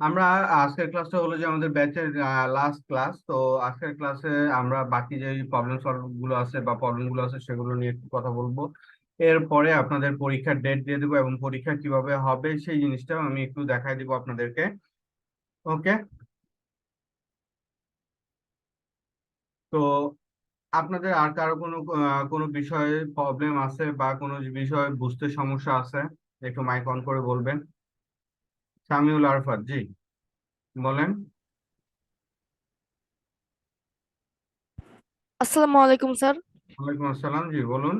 আমরা আজকের ক্লাসটা হলো যে আমাদের ব্যাচের লাস্ট ক্লাস। তো আজকের ক্লাসে আমরা বাকি যে প্রবলেম সলভ গুলো আছে বা প্রবলেম গুলো আছে সেগুলো নিয়ে একটু কথা বলবো। এরপরে আপনাদের পরীক্ষার ডেট দিয়ে দেবো এবং পরীক্ষা কিভাবে হবে সেই জিনিসটাও আমি একটু দেখাই দিব আপনাদেরকে। ওকে। তো আপনাদের আর কারো কোনো বিষয়ে প্রবলেম আছে বা কোনো বিষয়ে বুঝতে সমস্যা আছে, একটু মাইক অন করে বলবেন। সামিউল আরফাত, জি বলেন। আসসালামু আলাইকুম স্যার। ওয়ালাইকুম আসসালাম, জি বলুন।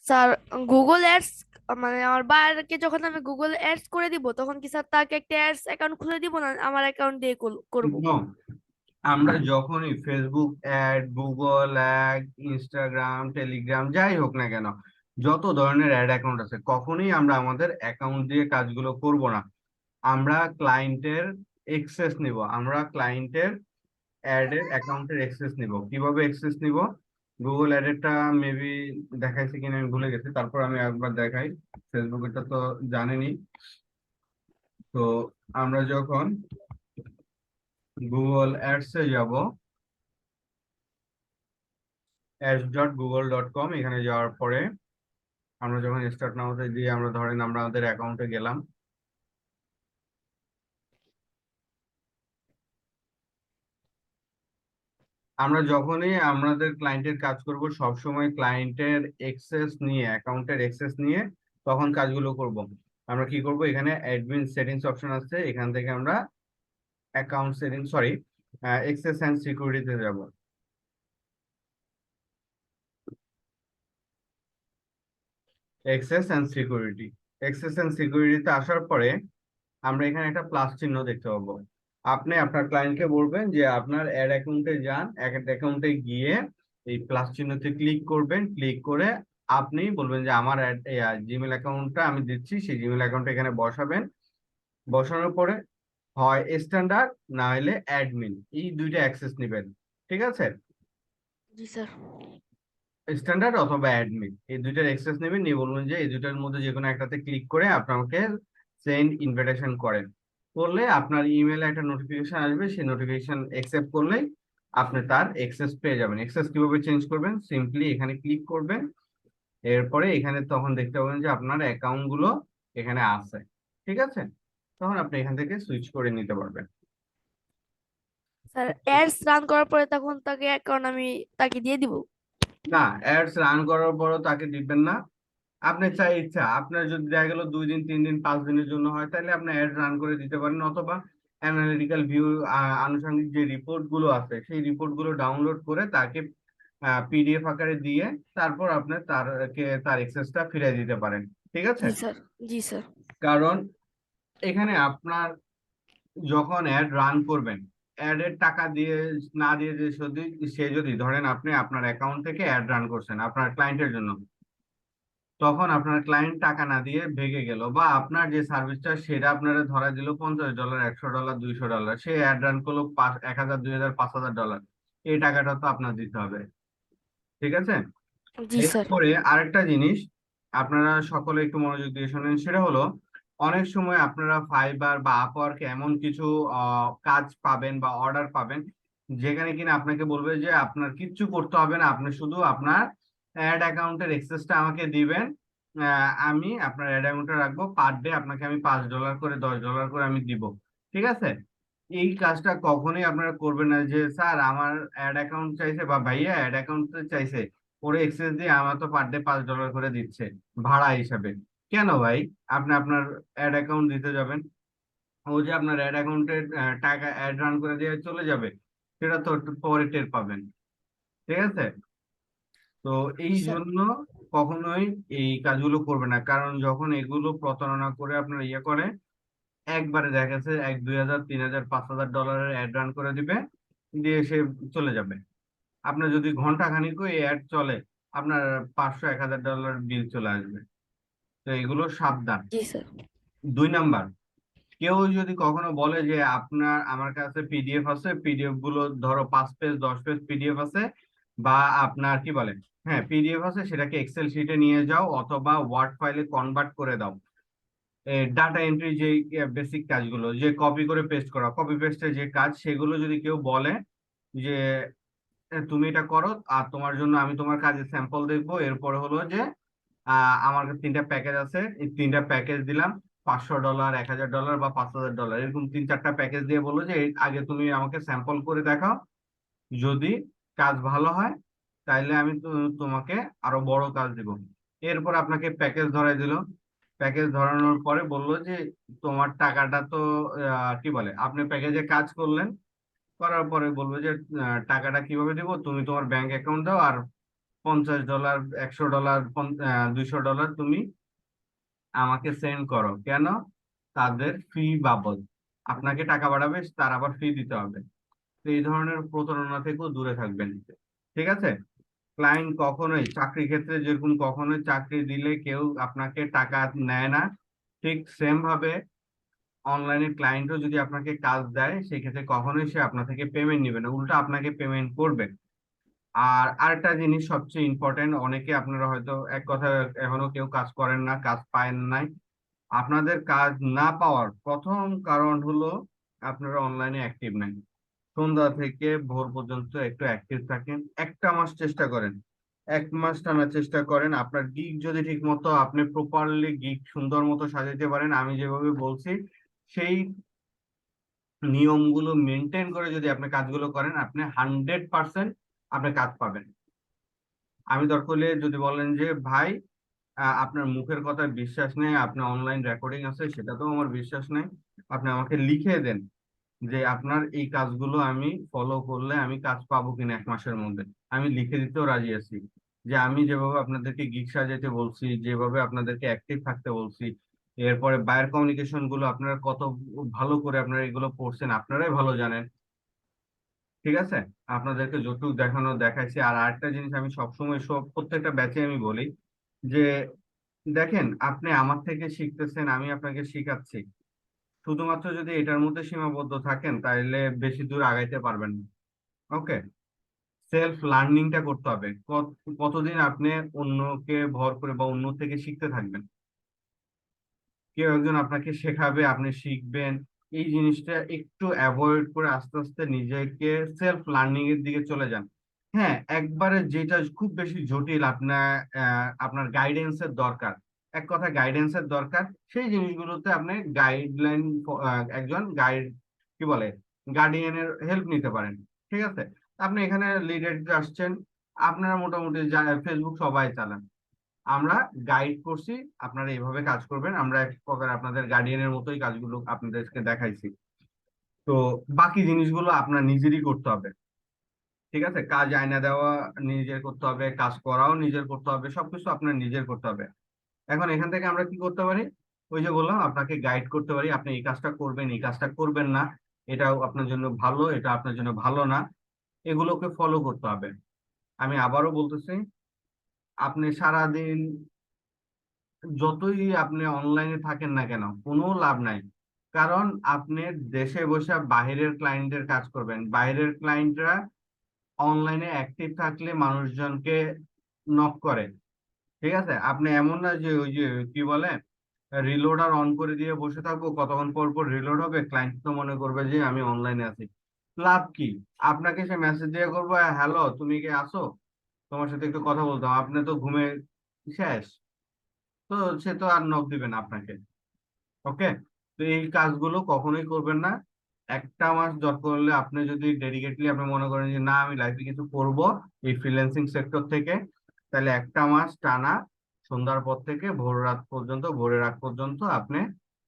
স্যার, গুগল অ্যাডস মানে আমার বাইরকে যখন আমি গুগল অ্যাডস করে দিব তখন কি স্যার তাকে একটা অ্যাডস অ্যাকাউন্ট খুলে দিব না আমার অ্যাকাউন্ট দিয়ে করব? নো, আমরা যখনই Facebook ad, Google ad, Instagram, Telegram যাই হোক না কেন, যত ধরনের অ্যাড অ্যাকাউন্ট আছে কখনোই আমরা আমাদের অ্যাকাউন্ট দিয়ে কাজগুলো করব না। আমরা ক্লায়েন্টের এক্সেস নিব, আমরা ক্লায়েন্টের অ্যাড এর অ্যাকাউন্টের এক্সেস নিব। কিভাবে এক্সেস নিব? গুগল অ্যাডেরটা মেবি দেখাইছি কিনা আমি ভুলে গেছি, তারপর আমি একবার দেখাই। ফেসবুকেরটা তো জানেনই। তো আমরা যখন গুগল অ্যাডসে যাব, ads.google.com, এখানে যাওয়ার পরে আমরা যখন স্টার্ট নাওতে দিয়ে আমরা ধরেন আমরা আমাদের অ্যাকাউন্টে গেলাম। আমরা যখনই আমাদের ক্লায়েন্টের কাজ করব সবসময় ক্লায়েন্টের এক্সেস নিয়ে, অ্যাকাউন্টের এক্সেস নিয়ে তখন কাজগুলো করব। আমরা কি করব, এখানে অ্যাডমিন সেটিংস অপশন আছে, এখান থেকে আমরা account setting sorry access and সিকিউরিটিতে যাব। Access and security, access and সিকিউরিটিতে আসার পরে আমরা এখানে একটা প্লাস চিহ্ন দেখতে পাবো। আপনি আপনার ক্লায়েন্টকে বলবেন যে আপনার অ্যাড অ্যাকাউন্টে যান, অ্যাড অ্যাকাউন্টে গিয়ে এই প্লাস চিহ্নতে ক্লিক করবেন। ক্লিক করে আপনি বলবেন যে আমার জিমেল অ্যাকাউন্টটা আমি দিচ্ছি, সেই জিমেল অ্যাকাউন্টটা এখানে বসাবেন। বসানোর পরে হয় স্ট্যান্ডার্ড না হলে অ্যাডমিন, এই দুইটা অ্যাক্সেস নেবেন। ঠিক আছে? জি স্যার। স্ট্যান্ডার্ড অথবা অ্যাডমিন, এই দুইটার অ্যাক্সেস নেবেন, নিয়ে বলবেন যে এই দুইটার মধ্যে যে কোনো একটাতে ক্লিক করে আপনাকে সেন্ড ইনভিটেশন করেন। করলে আপনার ইমেলে একটা নোটিফিকেশন আসবে, সেই নোটিফিকেশন অ্যাকসেপ্ট করলেই আপনি তার অ্যাক্সেস পেয়ে যাবেন। অ্যাক্সেস কিভাবে চেঞ্জ করবেন? সিম্পলি এখানে ক্লিক করবেন। এরপরে এখানে তখন দেখতে পাবেন যে আপনার অ্যাকাউন্ট গুলো এখানে আছে। ঠিক আছে? তখন আপনি এখান থেকে সুইচ করে নিতে পারবেন। স্যার, অ্যাডস রান করার পরে তখন তাকে অ্যাকাউন্ট আমি তাকে দিয়ে দিব? না, অ্যাডস রান করার পরও তাকে দিবেন না। আপনি চাই ইচ্ছা, আপনার যদি দেখা গেল 2 দিন 3 দিন 5 দিনের জন্য হয় তাহলে আপনি অ্যাড রান করে দিতে পারেন, অথবা অ্যানালিটিক্যাল ভিউ, আনুষঙ্গিক যে রিপোর্ট গুলো আছে সেই রিপোর্ট গুলো ডাউনলোড করে তাকে পিডিএফ আকারে দিয়ে তারপর আপনি তার এক্সেসটা ফিরিয়ে দিতে পারেন। ঠিক আছে? জি স্যার। জি স্যার। কারণ এখানে আপনার যখন অ্যাড রান করবেন, অ্যাড এর টাকা দিয়ে না দিয়ে যে যদি সে যদি ধরেন আপনি আপনার অ্যাকাউন্ট থেকে অ্যাড রান করছেন আপনার ক্লায়েন্টের জন্য, তখন আপনার ক্লায়েন্ট টাকা না দিয়ে ভেগে গেল বা আপনার যে সার্ভিসটা সেটা আপনারা ধরা দিল $50, $100, $200, সে অ্যাড রান করলো 1000, 2000, $5000, এই টাকাটা তো আপনার দিতে হবে। ঠিক আছে? জি স্যার। এরপরে আরেকটা জিনিস আপনারা সকলে একটু মনোযোগ দিয়ে শোনেন, সেটা হলো অনেক সময় আপনারা ফাইবার বা আপওয়ার্কে এমন কিছু কাজ পাবেন বা অর্ডার পাবেন যেখানে কিনা আপনাকে বলবে যে আপনার কিচ্ছু করতে হবে না, আপনি শুধু আপনার অ্যাড অ্যাকাউন্টের এক্সেসটা আমাকে দিবেন। আমি আপনার অ্যাড অ্যাকাউন্টে রাখবো, পার ডে আপনাকে আমি $5 করে $10 করে আমি দিব। ঠিক আছে? এই কাজটা কখনোই আপনারা করবেন না যে স্যার আমার অ্যাড অ্যাকাউন্ট চাইছে বা ভাইয়া অ্যাড অ্যাকাউন্ট চাইছে, ওরে এক্সেস দিয়ে আমার তো পার ডে $5 করে দিচ্ছে ভাড়া হিসাবে। কেন ভাই? আপনি আপনার অ্যাড অ্যাকাউন্ট দিতে যাবেন, ও যে আপনার অ্যাড অ্যাকাউন্টের টাকা অ্যাড রান করে দিয়ে চলে যাবে, সেটা তো একটু পরে টের পাবেন। ঠিক আছে? তো এই জি স্যার। জন্য কখনোই এই কাজগুলো করবে না, কারণ যখন এগুলো প্রতারণা করে আপনার ইয়ে করে, একবারে দেখা গেছে 1, 2000, 3000, $5000 অ্যাড রান করে দিবে, দিয়ে সে চলে যাবে। আপনার যদি ঘন্টা খানিকও এই অ্যাড চলে, আপনার 500, $1000 বিল চলে আসবে। তো এগুলো সাবধান। জি স্যার। 2 নাম্বার, কেউ যদি কখনো বলে যে আপনার আমার কাছে পিডিএফ আছে, পিডিএফ গুলো ধরো 5 পেজ 10 পেজ পিডিএফ আছে, বা আপনার কি বলে, হ্যাঁ পিডিএফ আছে, সেটাকে এক্সেল শিটে নিয়ে যাও অথবা ওয়ার্ড ফাইলে কনভার্ট করে দাও। ডাটা এন্ট্রি যে বেসিক কাজগুলো, যে কপি করে পেস্ট করা, কপি পেস্টের যে কাজ, সেগুলো যদি কেউ বলে যে তুমি এটা করো আর তোমার জন্য আমি তোমার কাজের স্যাম্পল দেখবো, এরপরে হলো যে আমার কাছে 3টা প্যাকেজ আছে, এই 3টা প্যাকেজ দিলাম, $500, $1000 বা $5000, এরকম 3-4টা প্যাকেজ দিয়ে বললো যে আগে তুমি আমাকে স্যাম্পল করে দেখাও, যদি কাজ ভালো হয় তাইলে আমি তোমাকে আরো বড় কাজ দিব। এরপর আপনাকে প্যাকেজ ধরাই দিল। প্যাকেজ ধরানোর পরে বললো যে তোমার টাকাটা তো কি বলে, আপনি প্যাকেজে কাজ করলেন, করার পরে বলবো যে টাকাটা কিভাবে দিব, তুমি তোমার ব্যাংক অ্যাকাউন্ট দাও আর $50, $100, $200 তুমি আমাকে সেন্ড করো। কেন? তাদের ফি বাবদ, আপনাকে টাকা বাড়াবে, তার আবার ফি দিতে হবে। তো এই ধরনের প্রতারণা থেকেও দূরে থাকবেন। ঠিক আছে? ক্লায়েন্ট কখনোই চাকরি ক্ষেত্রে যেরকম কখনোই চাকরি দিলে কেউ আপনাকে টাকা নেয় না, ঠিক সেম ভাবে অনলাইনে ক্লায়েন্টও যদি আপনাকে কাজ দেয় সেক্ষেত্রে কখনোই সে আপনার থেকে পেমেন্ট নেবে না, উল্টো আপনাকে পেমেন্ট করবে। আর আরেকটা জিনিস সবচেয়ে ইম্পর্টেন্ট, অনেকে আপনারা হয়তো এক কথা এখনো কেউ কাজ করেন না, কাজ পায়েন নাই। আপনাদের কাজ না পাওয়ার প্রথম কারণ হলো আপনারা অনলাইনে অ্যাক্টিভ নাই। সন্ধ্যা থেকে ভোর পর্যন্ত একটু অ্যাক্টিভ থাকেন, 1 মাস চেষ্টা করেন, 1 মাস টানা চেষ্টা করেন। আপনার গিগ যদি ঠিক মতো আপনি প্রপারলি গিগ সুন্দর মতো সাজাইতে পারেন, আমি যেভাবে বলছি সেই নিয়মগুলো মেনটেন করে যদি আপনি কাজগুলো করেন, আপনি 100% আপনি কাজ পাবেন। আমি দরকার হলে যদি বলেন যে ভাই আপনার মুখের কথায় বিশ্বাস নেই, আপনার অনলাইন রেকর্ডিং আছে সেটাতেও আমার বিশ্বাস নেই, আপনি আমাকে লিখে দেন যে আপনার এই কাজগুলো আমি ফলো করলে আমি কাজ পাবো কিনা 1 মাসের মধ্যে, আমি লিখে দিতেও রাজি আছি। যে আমি যেভাবে আপনাদেরকে গিগ সাজাতে বলছি, যেভাবে আপনাদেরকে অ্যাক্টিভ থাকতে বলছি, এরপরে বায়ার কমিউনিকেশন গুলো আপনারা কত ভালো করে আপনারা এগুলো পড়ছেন আপনারাই ভালো জানেন। ঠিক আছে? আপনাদেরকে যতটুকু দেখানো দেখাইছি। আর আরেকটা জিনিস আমি সবসময় প্রত্যেকটা ব্যাচে আমি বলি যে দেখেন, আপনি আমার থেকে শিখতেছেন, আমি আপনাকে শিখাচ্ছি, শুধুমাত্র যদি এটার মধ্যে সীমাবদ্ধ থাকেন তাহলে বেশি দূর আগাইতে পারবেন না। ওকে? সেলফ লার্নিংটা করতে হবে। কতদিন আপনি অন্যকে ভর করে বা অন্য থেকে শিখতে থাকবেন? কেউ একজন আপনাকে শেখাবে, আপনি শিখবেন, এই জিনিসটা একটু অ্যাভয়েড করে আস্তে আস্তে নিজেকে সেলফ লার্নিং এর দিকে চলে যান। হ্যাঁ, একবারে যেটা খুব বেশি জটিল, আপনার গাইডেন্সের দরকার, এক কথা গাইডেন্সের দরকার, সেই জিনিসগুলোতে আপনি গাইডলাইন, একজন গাইড কি বলে গার্ডিয়ানের হেল্প নিতে পারেন। ঠিক আছে? আপনি এখানে লিড এডিটর আসছেন, আপনারা মোটামুটি ফেসবুক সবাই চালান, আমরা গাইড করছি, আপনারা এইভাবে কাজ করবেন, আমরা এক প্রকার আপনাদের গার্ডিয়ানের মতোই কাজগুলো আপনাদেরকে দেখাইছি। তো বাকি জিনিসগুলো আপনার নিজেরই করতে হবে। ঠিক আছে? কাজ আয়না দেওয়া নিজের করতে হবে, কাজ করাও নিজের করতে হবে, সবকিছু আপনার নিজের করতে হবে। এখন এখান থেকে আমরা কি করতে পারি? ওই যে বললাম, আপনাকে গাইড করতে পারি, আপনি এই কাজটা করবেন, এই কাজটা করবেন না, এটাও আপনার জন্য ভালো, এটা আপনার জন্য ভালো না, এগুলোকে ফলো করতে হবে। আমি আবারও বলতেছি, আপনি সারাদিন যতই আপনি অনলাইনে থাকেন না কেন কোনো লাভ নাই। কারণ আপনি দেশে বসে বাইরের ক্লায়েন্টের কাজ করবেন, বাইরের ক্লায়েন্টরা অনলাইনে অ্যাক্টিভ থাকলে মানুষজনকে নক করে। ঠিক আছে? আপনি এমন না যে ওই যে কি বলে রিলোডার অন করে দিয়ে বসে থাকবো, কতক্ষণ পর পর রিলোড হবে, ক্লায়েন্ট তো মনে করবে যে আমি অনলাইনে আছি। লাভ কি? আপনাকে সে মেসেজ দিয়ে করবো, হ্যালো তুমি কি আসো, তোমার সাথে একটু কথা বলতাম, আপনি তো ঘুমে শেষ। তো সে তো আর নক দিবে না আপনাকে। ওকে? তো এই কাজগুলো কখনোই করবেন না। 1 মাস দরকার হলে আপনি যদি ডেডিকেটলি আপনি মনে করেন যে না আমি লাইফে কিছু করব এই ফ্রিল্যান্সিং সেক্টর থেকে, তাহলে 1 মাস টানা সন্ধ্যার পর থেকে ভোর রাত পর্যন্ত, ভোরের রাত পর্যন্ত আপনি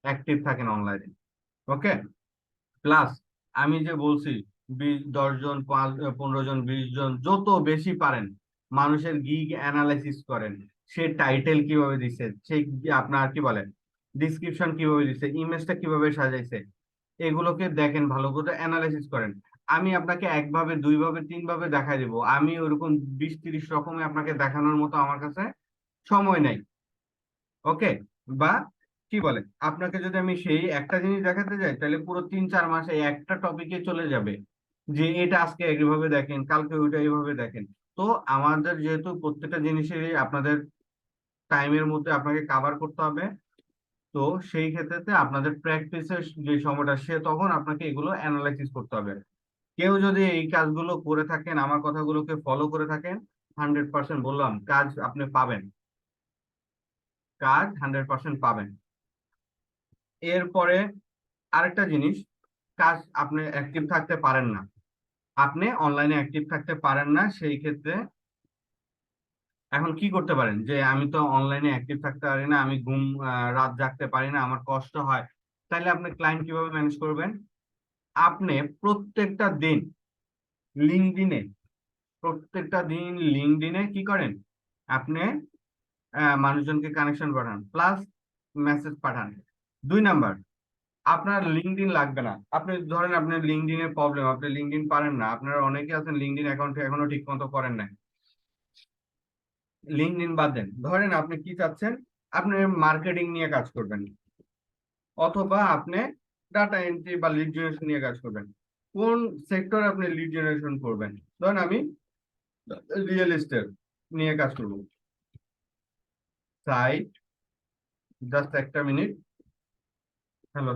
অ্যাক্টিভ থাকেন অনলাইনে। ওকে? প্লাস আমি যে বলছি 10 জন, 15 জন, 20 জন, যত বেশি পারেন মানুষের গিগ অ্যানালাইসিস করেন, সে টাইটেল কিভাবে দিছে, সে আপনার কি বলে ডিসক্রিপশন কিভাবে দিছে, ইমেজটা কিভাবে সাজাইছে, এগুলোকে দেখেন, ভালো করে অ্যানালাইসিস করেন। আমি আপনাকে একভাবে, দুইভাবে, তিনভাবে দেখাই দিব, আমি ওরকম 20-30 রকমে আপনাকে দেখানোর মতো আমার কাছে সময় নাই। ওকে? বা কি বলে, আপনাকে যদি আমি সেই একটা জিনিস দেখাতে যাই তাহলে পুরো 3-4 মাস এই একটা টপিকে চলে যাবে, যে এটা আজকে এইভাবে দেখেন, কালকে ওইটা এইভাবে দেখেন। তো আমাদের যেহেতু প্রত্যেকটা জিনিসেরই আপনাদের টাইমের মধ্যে আপনাকে কাভার করতে হবে, তো সেই ক্ষেত্রে আপনাদের প্র্যাকটিসের যে সময়টা সে তখন আপনাকে এগুলো অ্যানালাইসিস করতে হবে। কেউ যদি এই কাজগুলো করে থাকেন, আমার কথাগুলোকে ফলো করে থাকেন, 100% বললাম কাজ আপনি পাবেন, কাজ 100% পাবেন। এরপরে আরেকটা জিনিস, কাজ আপনি অ্যাক্টিভ থাকতে পারেন না, আপনি অনলাইনে অ্যাক্টিভ থাকতে পারেন না, সেই ক্ষেত্রে এখন কি করতে পারেন যে আমি তো অনলাইনে অ্যাক্টিভ থাকতে পারি না, আমি রাত জাগতে পারি না, আমার কষ্ট হয়, তাহলে আপনি ক্লায়েন্ট কিভাবে ম্যানেজ করবেন? আপনি প্রত্যেকটা দিন লিঙ্কডইনে প্রত্যেকটা দিন লিঙ্কডইনে কি করেন, আপনি মানুষজনকে কানেকশন পাঠান প্লাস মেসেজ পাঠান। 2 নাম্বার, আপনার লিঙ্কডইন লাগবে না। আপনি ধরেন আপনার লিঙ্কডইনের প্রবলেম, আপনি লিঙ্কডইন পারেন না, আপনারা অনেকে আছেন লিঙ্কডইন অ্যাকাউন্ট এখনো ঠিক মতো করেন নাই, লিঙ্কডইন বাদ দেন। ধরেন আপনি কি চাচ্ছেন, আপনি মার্কেটিং নিয়ে কাজ করবেন অথবা আপনি ডাটা এন্ট্রি বা লিড জেনারেশন নিয়ে কাজ করবেন। কোন সেক্টর আপনি লিড জেনারেশন করবেন? ধরেন আমি রিয়েল এস্টেট নিয়ে কাজ করবো। সাইট, জাস্ট একটা মিনিট, হ্যালো।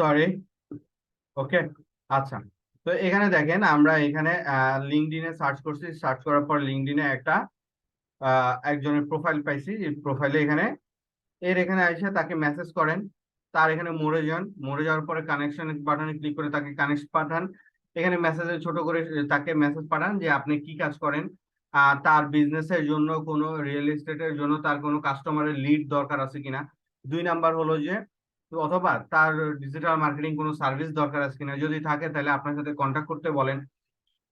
সরি। ওকে, আচ্ছা। তো এখানে দেখেন আমরা এখানে লিঙ্কডইনে সার্চ করছি, সার্চ করার পর লিঙ্কডইনে একটা একজনের প্রোফাইল পাইছি। এই প্রোফাইলে এখানে এখানে এসে তাকে মেসেজ করেন। তার এখানে মরে যান, মরে যাওয়ার পরে কানেকশন বাটনে ক্লিক করে তাকে কানেক্ট পাঠান। এখানে মেসেজে ছোট করে তাকে মেসেজ পাঠান যে আপনি কি কাজ করেন, তার বিজনেসের জন্য কোনো রিয়েল এস্টেটের জন্য তার কোনো কাস্টমারের লিড দরকার আছে কিনা। 2 নাম্বার হলো যে অথবা তার ডিজিটাল মার্কেটিং কোনো সার্ভিস দরকার আছে কিনা, যদি থাকে তাহলে আপনার সাথে কন্ট্যাক্ট করতে বলেন।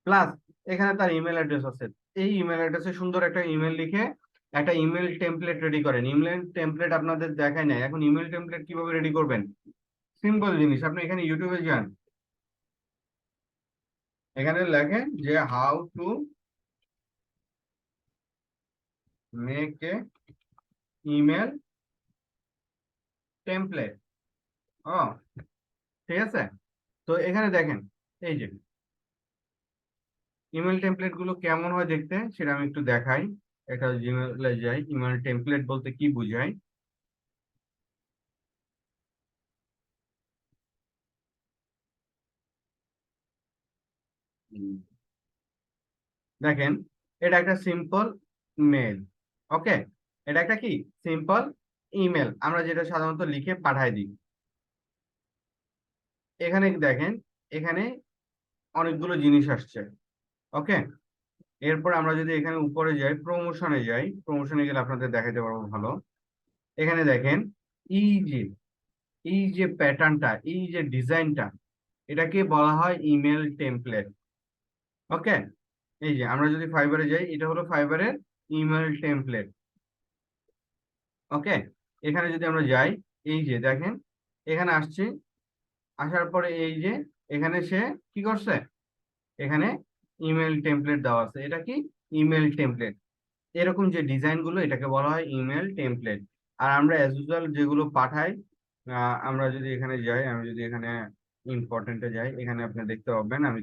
প্লাস এখানে তার ইমেল অ্যাড্রেস আছে। এই ইমেল অ্যাড্রেসে সুন্দর একটা ইমেল লিখে একটা ইমেল টেমপ্লেট রেডি করেন। ইমেল টেমপ্লেট আপনাদের দেখায় নাই, এখন ইমেল টেমপ্লেট কিভাবে রেডি করবেন? সিম্পল জিনিস, আপনি এখানে ইউটিউবে যান, এখানে লেখেন যে how to make a email template. ও, ঠিক আছে। তো এখানে দেখেন এই যে ইমেল টেমপ্লেট গুলো কেমন হয় দেখতে, সেটা আমি একটু দেখাই। একটা জিমেলে যাই, ইমেল টেমপ্লেট বলতে কি বোঝায়। হুম, দেখেন এটা একটা সিম্পল মেল। ওকে, এটা একটা কি সিম্পল ইমেল, আমরা যেটা সাধারণত লিখে পাঠাই দিই। এখানে দেখেন, এখানে অনেকগুলো জিনিস আসছে। ওকে, এরপর আমরা যদি এখানে উপরে যাই, প্রমোশনে যাই, প্রমোশনে গেলে আপনাদের দেখাতে পারবো ভালো। এখানে দেখেন এই যে এই যে প্যাটার্নটা, এই যে ডিজাইনটা, এটাকে বলা হয় ইমেল টেমপ্লেট। ওকে, এই যে আমরা যদি ফাইবারে যাই, এটা হলো ফাইবারের ইমেল টেমপ্লেট। ওকে, এখানে যদি আমরা যাই, এই যে দেখেন এখানে আসছি, আসার পরে এই যে এখানে সে কি করছে, এখানে ইমেল টেমপ্লেট দেওয়া আছে। এটা কি ইমেল টেমপ্লেট। এরকম যে ডিজাইন গুলো, এটাকে বলা হয় ইমেল টেমপ্লেট। আর আমরা অ্যাজ ইউজুয়াল যেগুলো পাঠাই, আমরা যদি এখানে যাই, আমি যদি এখানে ইম্পর্টেন্টে যাই, এখানে আপনি দেখতে পাবেন আমি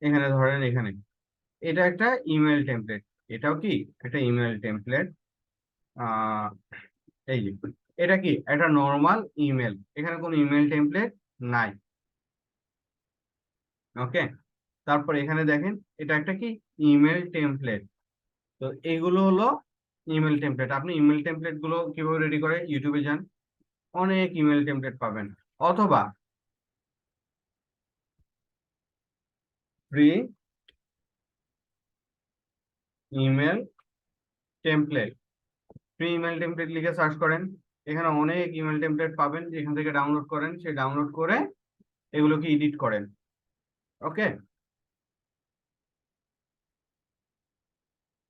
এখানে ধরেন এখানে এটা একটা ইমেল টেমপ্লেট। এটাও কি একটা ইমেল টেমপ্লেট। আহ এই যে এটা কি একটা নর্মাল ইমেল, এখানে কোনো ইমেল টেমপ্লেট নাই। ওকে, তারপর এখানে দেখেন এটা একটা কি ইমেল টেমপ্লেট। তো এইগুলো হলো ইমেল টেমপ্লেট। আপনি ইমেল টেমপ্লেট গুলো কিভাবে রেডি করে, ইউটিউবে যান, অনেক ইমেল টেমপ্লেট পাবেন। অথবা free email template, free email template লিখে সার্চ করেন। এখানে অনেক ইমেল টেমপ্লেট পাবেন, এখান থেকে ডাউনলোড করেন, সেই ডাউনলোড করে এগুলোকে এডিট করেন। ওকে,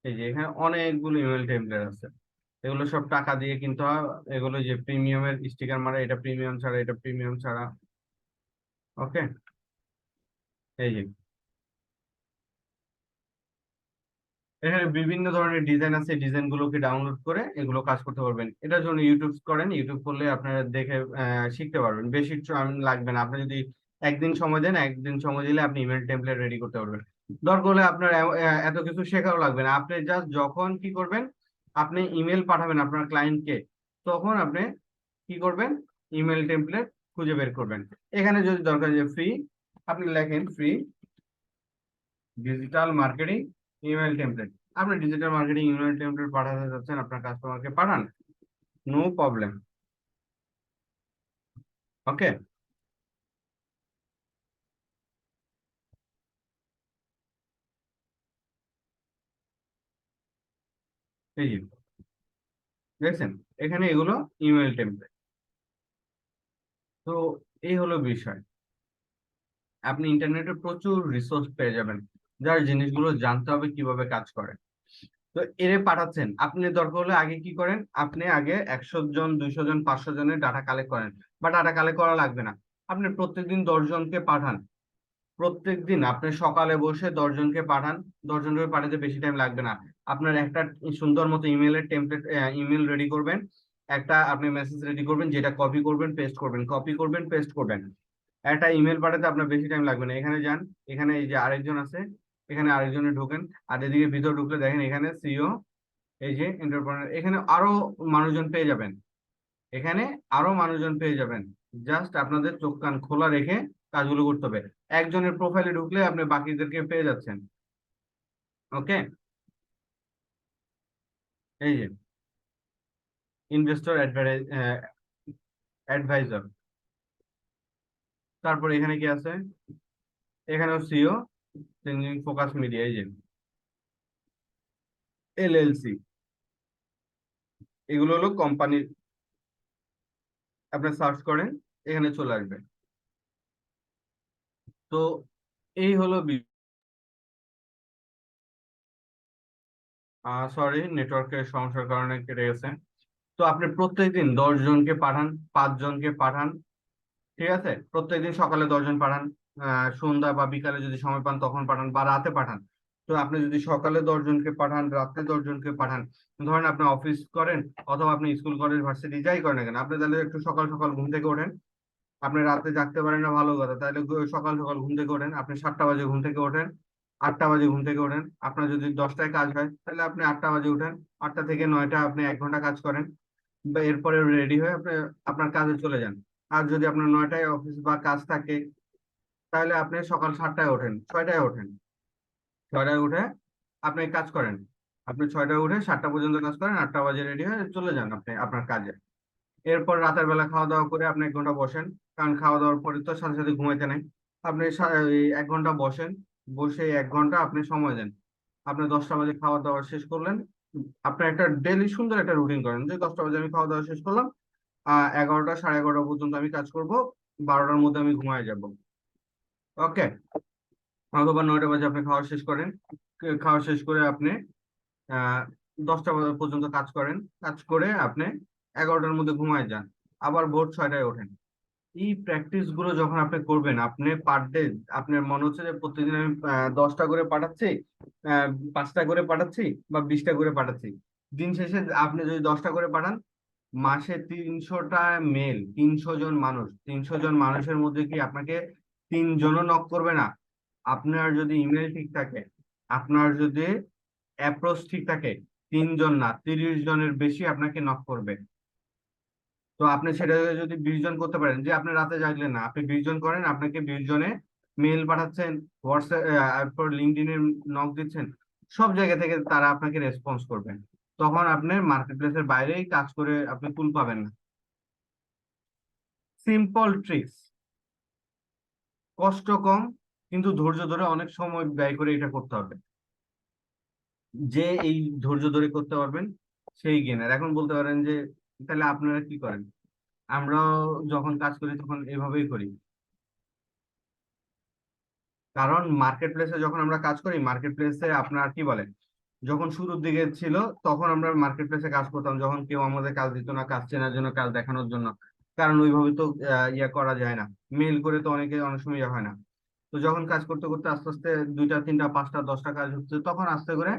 এই যে এখানে অনেকগুলো ইমেল টেমপ্লেট আছে, এগুলো সব টাকা দিয়ে কিনতে হয়। এগুলো যে প্রিমিয়ামের স্টিকার মারা, এটা প্রিমিয়াম ছাড়া, এটা প্রিমিয়াম ছাড়া। ওকে, এই যে এখানে বিভিন্ন ধরনের ডিজাইন আছে, ডিজাইন গুলোকে ডাউনলোড করে এগুলো কাজ করতে পারবেন। এটার জন্য ইউটিউব করেন, ইউটিউব করলে আপনারা দেখে শিখতে পারবেন। বেশি টাইম লাগবে না, আপনি যদি একদিন সময় দেন, একদিন সময় দিলে আপনি ইমেল টেমপ্লেট রেডি করতে পারবেন। দরকার হলে আপনার এত কিছু শেখাও লাগবে না। আপনি জাস্ট যখন কি করবেন, আপনি ইমেল পাঠাবেন আপনার ক্লায়েন্টকে, তখন আপনি কি করবেন, ইমেল টেমপ্লেট খুঁজে বের করবেন। এখানে যদি দরকার যে ফ্রি, আপনি লেখেন free digital marketing email template. আপনি ডিজিটাল মার্কেটিং ইমেল টেমপ্লেট পাঠাতে যাচ্ছেন আপনার কাস্টমারকে, পাঠান, নো প্রবলেম। ওকে, এই যে দেখছেন এখানে এগুলো ইমেল টেমপ্লেট। তো এই হলো বিষয়। আপনি ইন্টারনেটে প্রচুর রিসোর্স পেয়ে যাবেন, যার জিনিসগুলো জানতে হবে কিভাবে কাজ করে। তো এরে পাঠাচ্ছেন, আপনি দরকার হলে আগে কি করেন, আপনি আগে 100 জন 200 জন 500 জনের ডাটা কালেক্ট করেন। বা ডাটা কালেক্ট করা লাগবে না, আপনি প্রত্যেকদিন 10 জনকে পাঠান। প্রত্যেকদিন আপনি সকালে বসে 10 জনকে পাঠান, 10 জনকে পাঠাতে বেশি টাইম লাগবে না। আপনার একটা সুন্দর মতো ইমেলের টেমপ্লেট, ইমেল রেডি করবেন, একটা আপনি মেসেজ রেডি করবেন, যেটা কপি করবেন পেস্ট করবেন, কপি করবেন পেস্ট করবেন। একটা ইমেল পাঠাতে আপনার বেশি টাইম লাগবে না। এখানে যান, এখানে এই যে আরেকজন আছে, এখানে আরেকজনে ঢোকেন। আর এদিকে ভিতর ঢুকলে দেখেন এখানে সিও, এই যে এন্টারপ্রেনার, এখানে আরো মানুষজন পেয়ে যাবেন। এখানে আরো মানুষজন পেয়ে যাবেন। জাস্ট আপনাদের চোখ কান খোলা রেখে কাজগুলো করতে হবে। একজনের প্রোফাইলে ঢুকলে আপনি বাকিদেরকে পেয়ে যাচ্ছেন। ওকে, এই যে ইনভেস্টর অ্যাডভাইজার, তারপর এখানে কি আছে, এখানেও সিও, চেঞ্জিং ফোকাস মিডিয়া, এই যে এলএলসি, এগুলো হলো কোম্পানির। আপনি সার্চ করেন, এখানে চলে আসবে। তো এই হলো সরি, নেটওয়ার্কের সমস্যার কারণে কেটে গেছে। তো আপনি প্রত্যেকদিন 10 জনকে পাঠান, 5 জনকে পাঠান, ঠিক আছে? প্রত্যেকদিন সকালে 10 জন পাঠান, সন্ধ্যা বা বিকালে যদি সময় পান তখন পাঠান, বা রাতে পাঠান। তো আপনি যদি সকালে 10 জনকে পাঠান, রাতে 10 জনকে পাঠান, ধরেন আপনি অফিস করেন অথবা আপনি স্কুল কলেজ ভার্সিটি যাই করেন না কেন, আপনি তাহলে একটু সকাল সকাল ঘুম থেকে ওঠেন। আপনি রাতে জাগতে পারেন না, ভালো কথা, তাহলে সকাল সকাল ঘুম থেকে ওঠেন। আপনি 7টা বাজে ঘুম থেকে ওঠেন, 8টা বাজে ঘুম থেকে ওঠেন। আপনার যদি 10টায় কাজ হয় তাহলে আপনি 8টা বাজে উঠেন, 8টা থেকে 9টা আপনি 1 ঘন্টা কাজ করেন, বা এরপরে রেডি হয়ে আপনি আপনার কাজে চলে যান। আর যদি আপনার 9টায় অফিস বা কাজ থাকে, তাহলে আপনি সকাল 7টায় ওঠেন, 6টায় ওঠেন, 6টায় উঠে আপনি কাজ করেন। আপনি 6টায় উঠে 7টা পর্যন্ত কাজ করেন, 8টা বাজে রেডি হয়ে চলে যান আপনি আপনার কাজে। এরপর রাতের বেলা খাওয়া দাওয়া করে আপনি 1 ঘন্টা বসেন, কারণ খাওয়া দাওয়ার পরে তো সাথে সাথে ঘুমাইতে নেই। আপনি এই 1 ঘন্টা বসেন, বসে 1 ঘন্টা আপনি সময় দেন। আপনি 10টা বাজে খাওয়া দাওয়া শেষ করলেন। আপনি একটা ডেলি সুন্দর একটা রুটিন করেন যে 10টা বাজে আমি খাওয়া দাওয়া শেষ করলাম, 11টা 11:30 পর্যন্ত আমি কাজ করব, 12টার মধ্যে আমি ঘুমায় যাব। ওকে, অথবা 9টা বাজে আপনি খাওয়া শেষ করেন, খাওয়া শেষ করে আপনি আহ 10টা পর্যন্ত কাজ করেন, কাজ করে আপনি 11টার মধ্যে ঘুমায় যান, আবার ভোর 6টায় ওঠেন। এই প্র্যাকটিস গুলো যখন আপনি করবেন, আপনি পার ডে, আপনার মনে হচ্ছে যে প্রতিদিন আমি 10টা করে পাঠাচ্ছি, আহ, 5টা করে পাঠাচ্ছি বা 20টা করে পাঠাচ্ছি। দিন শেষে আপনি যদি 10টা করে পাঠান, মাসে 300টা মেল, 300 জন মানুষ, 300 জন মানুষের মধ্যে কি আপনাকে 3 জনও নক করবে না? আপনার যদি ইমেল ঠিক থাকে, আপনার যদি অ্যাপ্রোচ ঠিক থাকে, 3 জন না 30 জনের বেশি আপনাকে নক করবে। তো আপনি সেটা যদি 20 জন করতে পারেন, যে আপনি রাতে জাগলেন না, আপনি 20 জন করেন, আপনাকে 20 জনে মেল পাঠাচ্ছেন, হোয়াটসঅ্যাপ, লিঙ্কডইনে নক দিচ্ছেন, সব জায়গা থেকে তারা আপনাকে রেসপন্স করবেন। তখন আপনি মার্কেট প্লেসের বাইরেই কাজ করে আপনি কুল পাবেন না। সিম্পল ট্রিক্স, কষ্ট কম, কিন্তু ধৈর্য ধরে অনেক সময় ব্যয় করে এটা করতে হবে। যে এই ধৈর্য ধরে করতে পারবেন সেই গেনার। এখন বলতে পারেন যে তাহলে আপনারা কি করেন? আমরাও যখন কাজ করি তখন এভাবেই করি। কারণ মার্কেট প্লেসে যখন আমরা কাজ করি, মার্কেট প্লেসে আপনার কি বলে, যখন শুরুর দিকে ছিল তখন আমরা মার্কেট প্লেসে কাজ করতাম, যখন কেউ আমাদের কাজ দিত না, কাজ চেনার জন্য, কাজ দেখানোর জন্য। কারণ ওইভাবে তো ইয়া করা যায় না, মেল করে তো অনেকে অনেক সময় ইয়া হয় না। তো যখন কাজ করতে করতে আস্তে আস্তে 2টা 3টা 5টা 10টা কাজ হচ্ছে, তখন আস্তে করে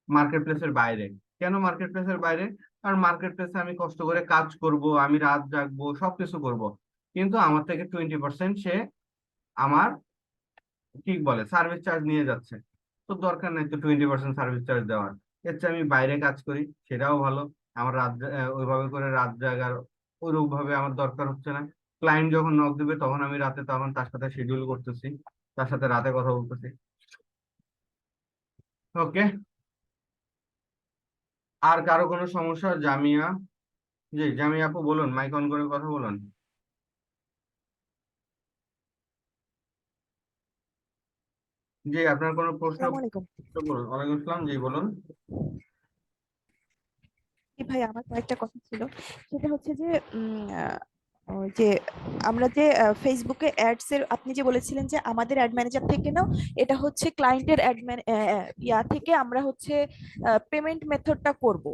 মার্কেট প্লেসের বাইরে। কেন মার্কেট প্লেসের বাইরে? কারণ মার্কেট প্লেসে আমি কষ্ট করে কাজ করব, আমি রাত জাগবো, সবকিছু করব, কিন্তু আমার থেকে 20% সে আমার কি বলে সার্ভিস চার্জ নিয়ে যাচ্ছে। তো দরকার নাই তো 20% সার্ভিস চার্জ দেওয়ার। এর চেয়ে আমি বাইরে কাজ করি, সেটাও ভালো। আমার ওইভাবে করে রাত জাগার ওইরকম ভাবে আমার দরকার হচ্ছে না। ক্লায়েন্ট যখন নক দিবে তখন আমি রাতে, তখন তার সাথে শিডিউল করতেছি, তার সাথে রাতে কথা বলতেছি। ওকে, আর কারো কোনো সমস্যা? জামিয়া, জি জামিয়া আপু বলুন, মাইক অন করে কথা বলুন। জি, আপনার কোনো প্রশ্ন? আসসালামু আলাইকুম। বলুন। ওয়ালাইকুম আসসালাম, জি বলুন। জি ভাই, আমার কয়েকটা কথা ছিল। সেটা হচ্ছে যে ওই যে আমরা যে ফেসবুকে অ্যাডস এর আপনি যে বলেছিলেন যে আমাদের অ্যাড ম্যানেজার থেকে নাও, এটা হচ্ছে ক্লায়েন্টের ইয়া থেকে আমরা হচ্ছে পেমেন্ট মেথডটা করব।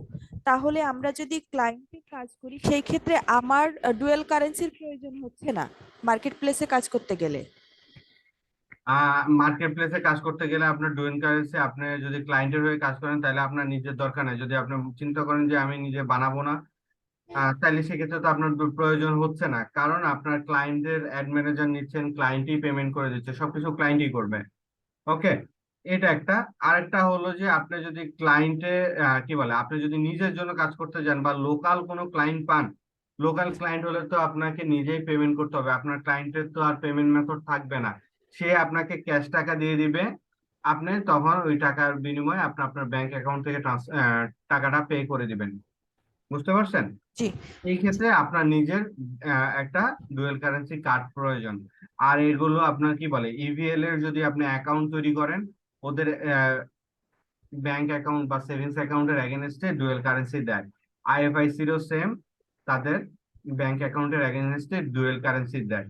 তাহলে আমরা যদি ক্লায়েন্টে কাজ করি সেই ক্ষেত্রে আমার ডুয়েল কারেন্সির প্রয়োজন হচ্ছে না মার্কেট প্লেসে কাজ করতে গেলে। মার্কেট প্লেসে কাজ করতে গেলে আপনার ডুয়েল কারেন্সি, আপনি যদি ক্লায়েন্টের হয়ে কাজ করেন তাহলে আপনার নিজের দরকার নেই। যদি আপনি চিন্তা করেন যে আমি নিজে বানাবো না, তাহলে সেক্ষেত্রে তো আপনার প্রয়োজন হচ্ছে না, কারণ আপনার ক্লায়েন্টের অ্যাড ম্যানেজার নিচ্ছেন, ক্লায়েন্টই পেমেন্ট করে দিচ্ছে, সবকিছু ক্লায়েন্টই করবে। ওকে, এটা একটা। আরেকটা হলো যে আপনি যদি ক্লায়েন্টে কি বলে, আপনি যদি নিজের জন্য কাজ করতে যান বা লোকাল কোনো ক্লায়েন্ট পান, লোকাল ক্লায়েন্ট হলে তো আপনাকে নিজেই পেমেন্ট করতে হবে, আপনার ক্লায়েন্টের তো আর পেমেন্ট মেথড থাকবে না, সে আপনাকে ক্যাশ টাকা দিয়ে দিবে, আপনি তখন ওই টাকার বিনিময়ে আপনি আপনার ব্যাংক অ্যাকাউন্ট থেকে টাকাটা পে করে দিবেন। বুঝতে পারছেন? জি এই জি ক্ষেত্রে আপনার নিজের একটা ডুয়েল কারেন্সি কার্ড প্রয়োজন। আর এগুলো আপনার কি বলে ইভিএল এর যদি আপনি অ্যাকাউন্ট তৈরি করেন, ওদের ব্যাংক অ্যাকাউন্ট বা সেভিংস অ্যাকাউন্টের এগেনস্টে ডুয়েল কারেন্সি দেয়। আইএফআইসিরও সেম, তাদের ব্যাংক অ্যাকাউন্টের এগেনস্টে ডুয়েল কারেন্সি দেয়।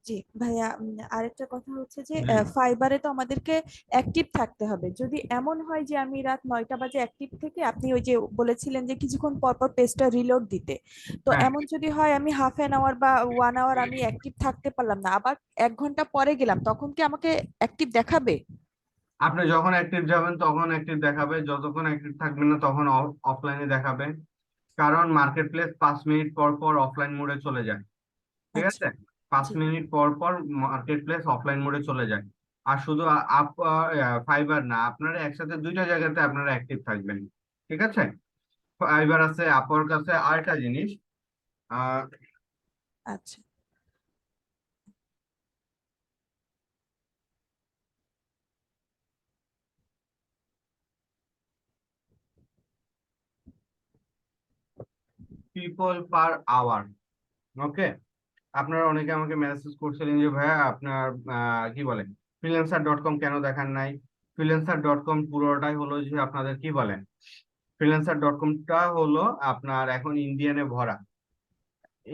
জি ভাইয়া, আরেকটা কথা হচ্ছে যে জি। ফাইবারে তো আমাদেরকে অ্যাক্টিভ থাকতে হবে। যদি এমন হয় যে আমি রাত 9টা বাজে অ্যাক্টিভ থেকে, আপনি ওই যে বলেছিলেন যে কিছুক্ষণ পর পর পেজটা রিলোড দিতে, তো হ্যাঁ, এমন যদি হয় আমি হাফ অ্যান আওয়ার বা 1 আওয়ার আমি অ্যাক্টিভ থাকতে পারলাম না, আবার 1 ঘন্টা পরে গেলাম, তখন কি আমাকে অ্যাক্টিভ দেখাবে? আপনি যখন অ্যাক্টিভ যাবেন তখন অ্যাক্টিভ দেখাবে, যতক্ষণ অ্যাক্টিভ থাকবেন না তখন অফলাইনে দেখাবে। কারণ মার্কেট প্লেস 5 মিনিট পর পর অফলাইন মোডে চলে যায়। ঠিক আচ্ছা। আছে, পাঁচ জি মিনিট পর পর মার্কেট প্লেস অফলাইন মোডে চলে যায়। আর শুধু আপ ফাইবার না, আপনারা একসাথে দুইটা জায়গাতে আপনারা অ্যাক্টিভ থাকবেন। ঠিক আছে, ফাইবার আছে, আপওয়ার্ক আছে। আরেকটা জিনিস, আচ্ছা। People per hour. ওকে, আপনারা অনেকে আমাকে মেসেজ করছিলেন যে ভাইয়া আপনার কি বলে ফ্রিল্যান্সার.কম কেন দেখান নাই। ফ্রিল্যান্সার.কম পুরোটাই হলো যে আপনাদের কি বলে, ফ্রিল্যান্সার.কমটা হলো আপনার এখন ইন্ডিয়ানে ভরা,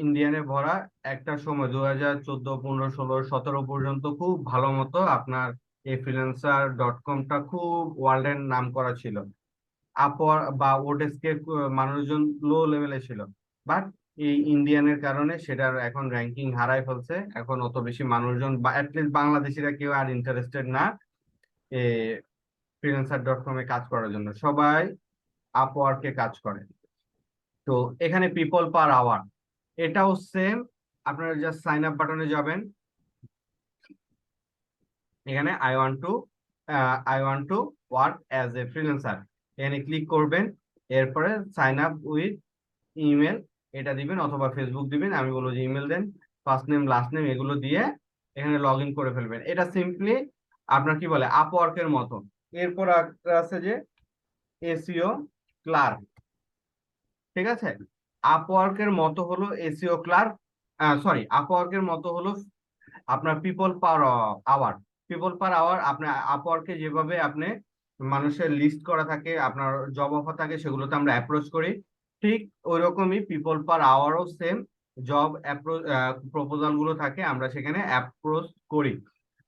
ইন্ডিয়ানে ভরা। একটা সময় 2014, 15, 16, 17 পর্যন্ত খুব ভালো মতো আপনার এই ফ্রিল্যান্সার.কমটা খুব ওয়ার্ল্ডের নাম করা ছিল। আপওয়ার বা ওডেস্কে মানুষজন লো লেভেলে ছিল, বাট এই ইন্ডিয়ানের কারণে সেটার এখন র্যাঙ্কিং হারায় ফেলছে। এখন অত বেশি মানুষজন বা অ্যাটলিস্ট বাংলাদেশিরা কেউ আর ইন্টারেস্টেড না এ ফ্রিল্যান্সার.কমে কাজ করার জন্য, সবাই আপওয়ার্কে কাজ করে। তো এখানে পিপল পার আওয়ার এটাও সেম। আপনারা জাস্ট সাইন আপ বাটনে যাবেন, এখানে I want to work as a freelancer, এখানে ক্লিক করবেন। এরপরে সাইন আপ উইথ ইমেল এটা দিবেন অথবা ফেসবুক দিবেন। আমি বলবো যে ইমেল দেন, ফার্স্ট নেম লাস্ট নেম এগুলো দিয়ে এখানে লগ ইন করে ফেলবেন। এটা সিম্পলি আপনার কি বলে আপওয়ার্কের মতো। এরপর একটা আছে যে এসইও ক্লার্ক। ঠিক আছে, আপওয়ার্কের মতো হলো এসইও ক্লার্ক, সরি আপওয়ার্কের মতো হলো আপনার people per hour. People per hour আপনার আপওয়ার্কে যেভাবে আপনি মানুষের লিস্ট করা থাকে, আপনার জব অফার থাকে, সেগুলোতে আমরা অ্যাপ্রোচ করি, ঠিক ওই রকমই পিপল পার আওয়ারও সেম জব প্রপোজাল গুলো থাকে, আমরা সেখানে অ্যাপ্রোচ করি।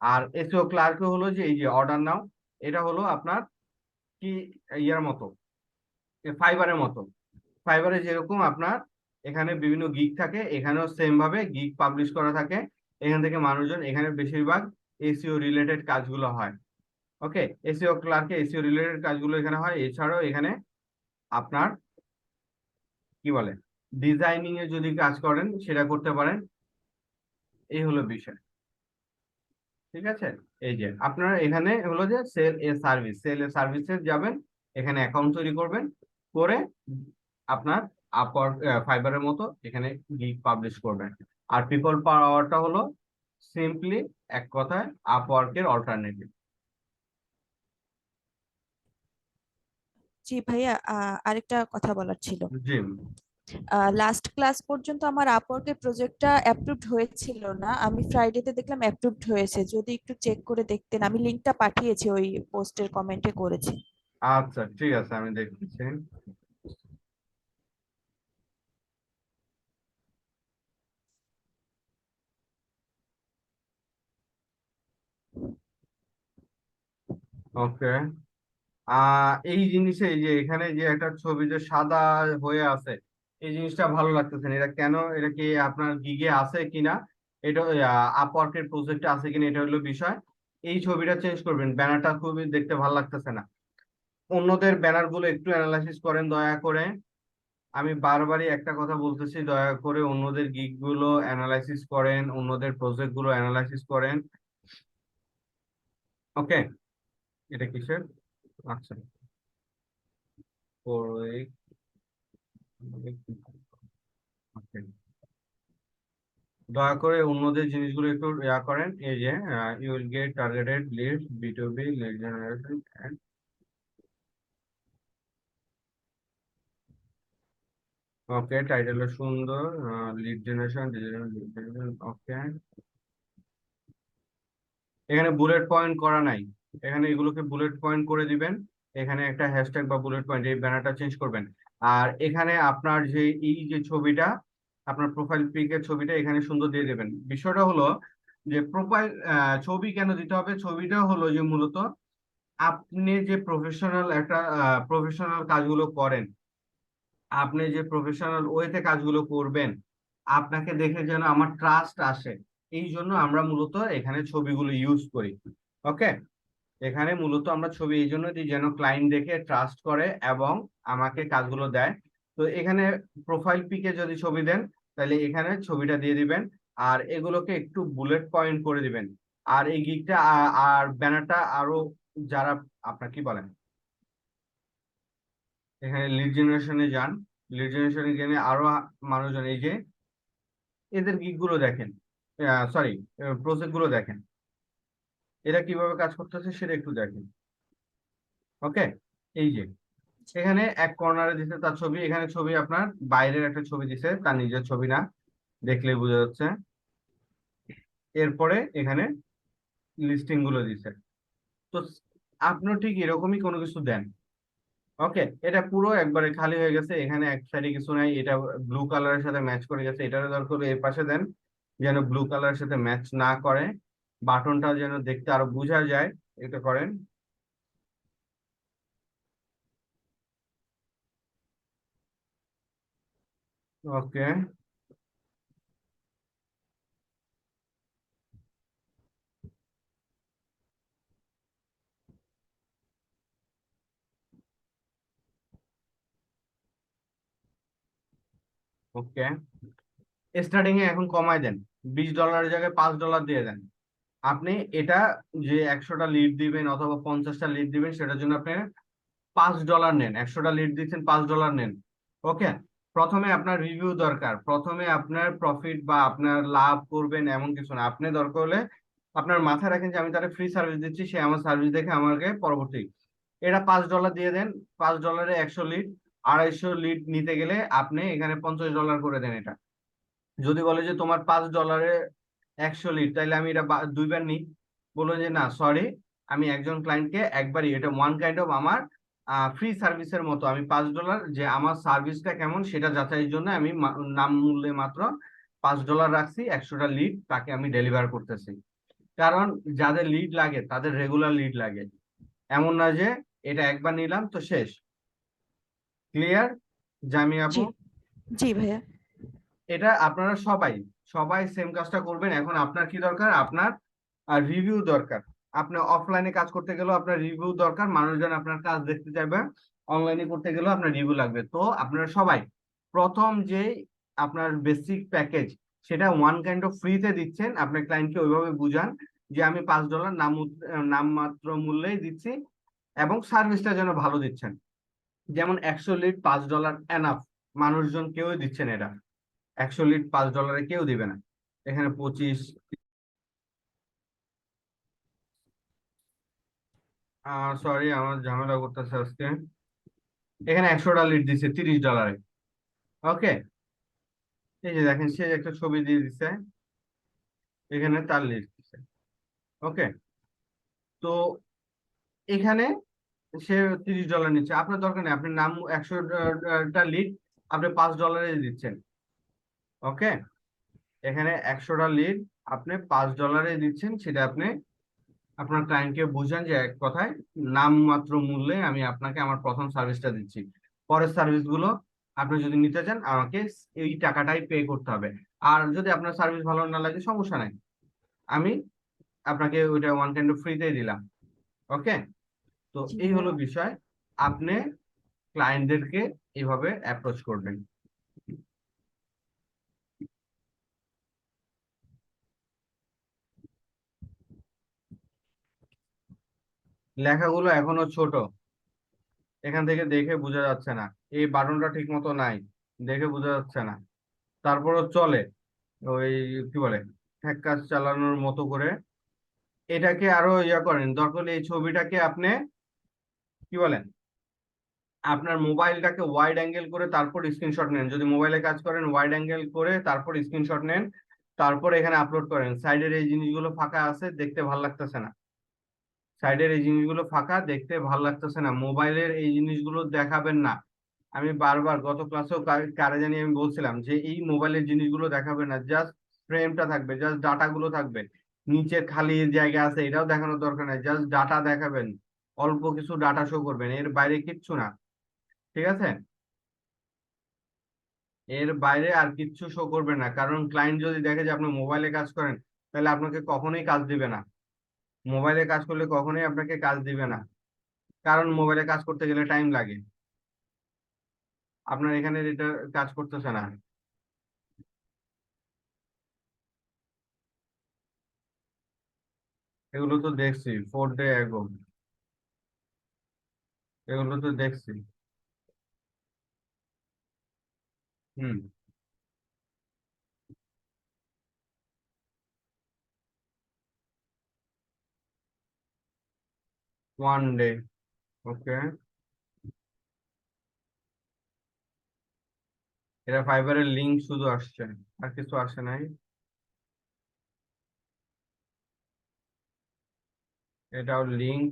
আর এসইও ক্লার্ক হলো যে এই যে অর্ডার নাও, এটা হলো আপনার কি ইয়ার মতো, ফাইবারের মতো। ফাইবারে যেরকম আপনার এখানে বিভিন্ন গিগ থাকে, এখানেও সেম ভাবে গিগ পাবলিশ করা থাকে। এখান থেকে মানুষজন, এখানে বেশিরভাগ এসইও রিলেটেড কাজগুলো হয়। ওকে, এসইও ক্লার্কে এসইও রিলেটেড কাজগুলো এখানে হয়। এছাড়াও এখানে আপনার কি বলে ডিজাইনিং এ যদি কাজ করেন সেটা করতে পারেন। এই হলো বিষয়। ঠিক আছে, এই যে আপনারা এখানে হলো যে সেল এ সার্ভিসে যাবেন, এখানে অ্যাকাউন্ট তৈরি করবেন, করে আপনার আপওয়ার্ক ফাইবারের মতো এখানে গিগ পাবলিশ করবেন। আর পিপল পাওয়ারটা হলো সিম্পলি এক কথায় আপওয়ার্কের অল্টারনেটিভ। জি ভাইয়া, আরেকটা কথা বলার ছিল। জি। লাস্ট ক্লাস পর্যন্ত আমার আপওয়ার্কের প্রজেক্টটা অ্যাপ্রুভড হয়েছিল না, আমি ফ্রাইডেতে দেখলাম অ্যাপ্রুভড হয়েছে, যদি একটু চেক করে দেখতেন। আমি লিংকটা পাঠিয়েছি, ওই পোস্টের কমেন্টে করেছি। আচ্ছা ঠিক আছে, আমি দেখতেছি। ওকে, এই জিনিসে এই যে এখানে যে একটা ছবি যে সাদা হয়ে আছে, এই জিনিসটা ভালো লাগতেছে না। এটা কেন, এটা কি আপনার গিগে আছে কিনা, এটা আপওয়ার্কের প্রজেক্টে আছে কিনা, এটা হলো বিষয়। এই ছবিটা চেঞ্জ করবেন, ব্যানারটা খুবই দেখতে ভালো লাগতেছে না। অন্যদের ব্যানার গুলো একটু অ্যানালাইসিস করেন দয়া করে। আমি বারবারই একটা কথা বলতেছি, দয়া করে অন্যদের গিগ গুলো অ্যানালাইসিস করেন, অন্যদের প্রজেক্ট গুলো অ্যানালাইসিস করেন। ওকে, এটা কিসের, আচ্ছা, দয়া করে অন্যদের জিনিসগুলো একটু ইয়া করেন। এই যে you will get targeted leads B2B lead generation. Okay, টাইটেলটা সুন্দর, লিড জেনারেশন, ওকে। এখানে বুলেট পয়েন্ট করা নাই, এখানে এগুলোকে বুলেট পয়েন্ট করে দিবেন। এখানে একটা হ্যাশট্যাগ বা বুলেট পয়েন্ট, এই ব্যানারটা চেঞ্জ করবেন। আর এখানে আপনার যে এই যে ছবিটা, আপনার প্রোফাইল পিকের ছবিটা এখানে সুন্দর দিয়ে দেবেন। বিষয়টা হলো যে প্রোফাইল ছবি কেন দিতে হবে, ছবিটা হলো যে মূলত আপনি যে প্রফেশনাল একটা প্রফেশনাল কাজগুলো করেন, আপনি যে প্রফেশনাল ওয়েতে কাজগুলো করবেন, আপনাকে দেখে যেন আমার ট্রাস্ট আসে, এই জন্য আমরা মূলত এখানে ছবিগুলো ইউজ করি। ওকে, এখানে মূলত আমরা ছবি এই জন্য দিই যেন ক্লায়েন্ট দেখে ট্রাস্ট করে এবং আমাকে কাজগুলো দেয়। তো এখানে প্রোফাইল পিকে যদি ছবি দেন, তাহলে এখানে ছবিটা দিয়ে দিবেন, আর এগুলোকে একটু বুলেট পয়েন্ট করে দিবেন। আর এই গিকটা আর ব্যানারটা আরো যারা আপনার কি বলেন, এখানে লিড জেনারেশনে যান, লিড জেনারেশনে গেলে আরো মানুষজন এই যে এদের গিগ গুলো দেখেন, সরি প্রজেক্ট গুলো দেখেন, এরা কিভাবে কাজ করতেছে সেটা একটু দেখেন। ওকে, এই যে এখানে এক কর্নারে দিছে তার ছবি, এখানে ছবি আপনার বাইরের একটা ছবি দিছে, তার নিজের ছবি না, দেখলেই বোঝা যাচ্ছে। এরপরে এখানে লিস্টিং গুলো দিছে। তো আপনিও ঠিক এরকমই কোনো কিছু দেন। ওকে, এটা পুরো একবারে খালি হয়ে গেছে, এখানে এক সাইডে কিছু নাই, এটা ব্লু কালারের সাথে ম্যাচ করে গেছে, এটারও দরকার হলে এর পাশে দেন যেন ব্লু কালারের সাথে ম্যাচ না করে, বাটনটা যেন দেখতে আরো বোঝা যায়, এটা করেন। ওকে, ওকে, স্টার্টিং এ এখন কমায় দেন, $20 জায়গায় $5 দিয়ে দেন। আপনি এটা যে 100টা লিড দিবেন অথবা 50টা লিড দিবেন, সেটার জন্য আপনি $5 নেন, 100টা লিড দিচ্ছেন $5 নেন। ওকে, প্রথমে আপনার রিভিউ দরকার, প্রথমে আপনার প্রফিট বা আপনার লাভ করবেন এমন কিছু না, আপনি দরকার হলে আপনার মাথায় রাখেন যে আমি তাকে ফ্রি সার্ভিস দিচ্ছি, সে আমার সার্ভিস দেখে আমাকে পরবর্তী এটা $5 দিয়ে দেন। $5 100 লিড, 250 লিড নিতে গেলে আপনি এখানে $50 করে দেন। এটা যদি বলে যে তোমার $5 100 লিড, তাইলে আমি এটা দুইবার নিই, বলবো যে না সরি, আমি একজন ক্লায়েন্টকে একবারই, এটা ওয়ান কাইন্ড অফ আমার ফ্রি সার্ভিসের মতো, আমি $5 যে আমার সার্ভিসটা কেমন সেটা যাচাইয়ের জন্য আমি নাম মূল্যে মাত্র $5 রাখছি, 100টা লিড তাকে আমি ডেলিভার করতেছি। কারণ যাদের লিড লাগে তাদের রেগুলার লিড লাগে, এমন না যে এটা একবার নিলাম তো শেষ। ক্লিয়ার জামি জি আপু? জি ভাইয়া। এটা আপনারা সবাই সবাই সেম কাজটা করবেন। এখন আপনার কি দরকার, আপনার রিভিউ দরকার। আপনি অফলাইনে কাজ করতে গেলেও আপনার রিভিউ দরকার, মানুষজন আপনার কাজ দেখতে চাইবে। অনলাইনে করতে গেলেও আপনার রিভিউ লাগবে। তো আপনারা সবাই প্রথম যে আপনার বেসিক প্যাকেজ, সেটা ওয়ান কাইন্ড অফ ফ্রিতে দিচ্ছেন, আপনার ক্লায়েন্টকে ওইভাবে বুঝান যে আমি $5 নামমাত্র মূল্যেই দিচ্ছি এবং সার্ভিসটা যেন ভালো দিচ্ছেন। যেমন 100 লিড $5 এনাফ, মানুষজন কেউই দিচ্ছেন এটা, 100 লিড $5 কেউ দিবে না। এখানে 25, সরি আমার ঝামেলা করতেছে আজকে, এখানে 100টা লিড দিছে $30। ওকে, এই যে দেখেন সে একটা ছবি দিয়ে দিছে, এখানে তার লিড দিছে। ওকে, তো এখানে সে $30 নিচ্ছে, আপনার দরকার নেই, আপনি নাম 100টা লিড আপনি $5 দিচ্ছেন। ওকে, এখানে 100টা লিড আপনি $5 দিচ্ছেন, সেটা আপনি আপনার ক্লায়েন্টকে বুঝান যে এক কথায় নামমাত্র মূল্যে আমি আপনাকে আমার প্রথম সার্ভিসটা দিচ্ছি, পরের সার্ভিস গুলো আপনি যদি নিতে চান আমাকে এই টাকাটাই পে করতে হবে। আর যদি আপনার সার্ভিস ভালো না লাগে সমস্যা নাই, আমি আপনাকে ওইটা ওয়ান কাইন্ড অফ ফ্রিতেই দিলাম। ওকে, তো জি এই হলো ভাইয়া। বিষয়, আপনি ক্লায়েন্টদেরকে এইভাবে অ্যাপ্রোচ করবেন। লেখাগুলো এখনো ছোট, এখান থেকে দেখে বোঝা যাচ্ছে না, এই বাটনটা ঠিক মতো নাই, দেখে বোঝা যাচ্ছে না। তারপরও চলে, ওই কি বলে হ্যাক কাজ চালানোর মতো করে। এটাকে আরো ইয়া করেন, দরকার হলে এই ছবিটাকে আপনি কি বলেন আপনার মোবাইলটাকে ওয়াইড অ্যাঙ্গেল করে তারপর স্ক্রিনশট নেন, যদি মোবাইলে কাজ করেন ওয়াইড অ্যাঙ্গেল করে তারপর স্ক্রিনশট নেন, তারপর এখানে আপলোড করেন। সাইডের এই জিনিসগুলো ফাঁকা আছে, দেখতে ভালো লাগতেছে না। সাইডের এই জিনিসগুলো ফাঁকা, দেখতে ভালো লাগতেছে না, মোবাইলের এই জিনিসগুলো দেখাবেন না। আমি বারবার গত ক্লাসেও কারে জানি আমি বলছিলাম যে এই মোবাইলের জিনিসগুলো দেখাবেন না, জাস্ট ফ্রেমটা থাকবে, জাস্ট ডাটা গুলো থাকবে, নিচে খালি জায়গা আছে এটাও দেখানোর দরকার নাই, জাস্ট ডাটা দেখাবেন, অল্প কিছু ডাটা শো করবেন, এর বাইরে কিচ্ছু না। ঠিক আছে, এর বাইরে আর কিচ্ছু শো করবেন না, কারণ ক্লায়েন্ট যদি দেখে যে আপনি মোবাইলে কাজ করেন তাহলে আপনাকে কখনোই কাজ দিবে না। মোবাইলে কাজ করলে কখনোই আপনাকে কাজ দিবে না, কারণ মোবাইলে কাজ করতে গেলে টাইম লাগে। আপনার এখানে এটা কাজ করতেছে না। এগুলো তো দেখছি 4 ডে এগো, এগুলো তো দেখছি। হুম। 1 ডে, ওকে। এটা ফাইবারের লিঙ্ক শুধু আসছে, আর কিছু আসে নাই। এটাও লিঙ্ক,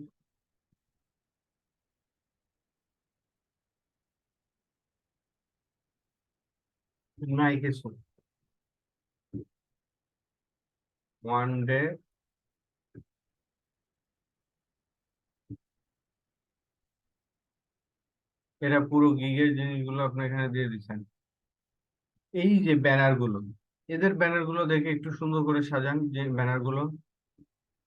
নাই কিছু। 1 ডে, এটা পুরো গিগের জিনিসগুলো আপনি এখানে দিয়ে দিচ্ছেন। এই যে ব্যানার গুলো, এদের ব্যানার গুলো দেখে একটু সুন্দর করে সাজান যে ব্যানার গুলো।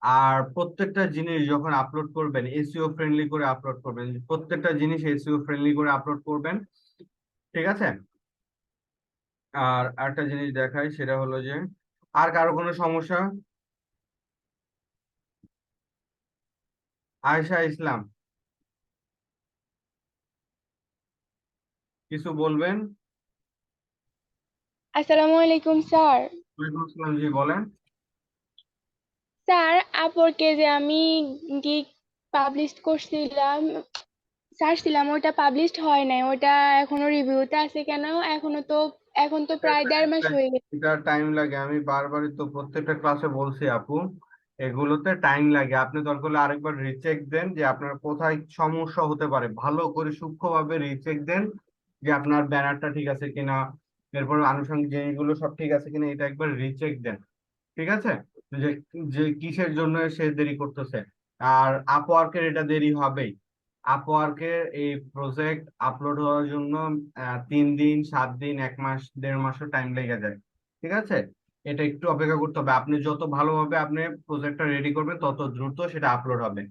আর প্রত্যেকটা জিনিস যখন আপলোড করবেন এসইও ফ্রেন্ডলি করে আপলোড করবেন, প্রত্যেকটা জিনিস এসইও ফ্রেন্ডলি করে আপলোড করবেন। ঠিক আছে। আর একটা জিনিস দেখাই, সেটা হলো যে আর কারো কোনো সমস্যা? আয়েশা ইসলাম, কিছু বলবেন? আসসালামু আলাইকুম স্যার। ওয়ালাইকুম আসসালাম, জি বলেন। স্যার, আপরকে যে আমি গিগ পাবলিশ করছিলাম, ছাড়ছিলাম, ওটা পাবলিশড হয় নাই, ওটা এখনো রিভিউতে আছে কেন? এখন তো প্রায় 1.5 মাস হয়ে গেছে। এটা টাইম লাগে, আমি বারবারই তো প্রত্যেকটা ক্লাসে বলছি আপু, এগুলোতে টাইম লাগে। আপনি দরকার হলে আরেকবার রিচেক দেন যে আপনার কোথায় সমস্যা হতে পারে, ভালো করে সূক্ষ্মভাবে রিচেক দেন যে আপনার ব্যানারটা ঠিক আছে কিনা, এরপর আনুষঙ্গিক জিনিসগুলো সব ঠিক আছে কিনা, এটা একবার রিচেক দেন। ঠিক আছে, যে যে কিসের জন্য সে দেরি করতেছে। আর আপওয়ার্কের এটা দেরি হবেই, আপওয়ার্কের এই প্রজেক্ট আপলোড হওয়ার জন্য 3 দিন, 7 দিন, 1 মাস, 1.5 মাসও টাইম লেগে যায়। ঠিক আছে, এটা একটু অপেক্ষা করতে হবে। আপনি যত ভালোভাবে আপনি প্রজেক্টটা রেডি করবেন তত দ্রুত সেটা আপলোড হবে,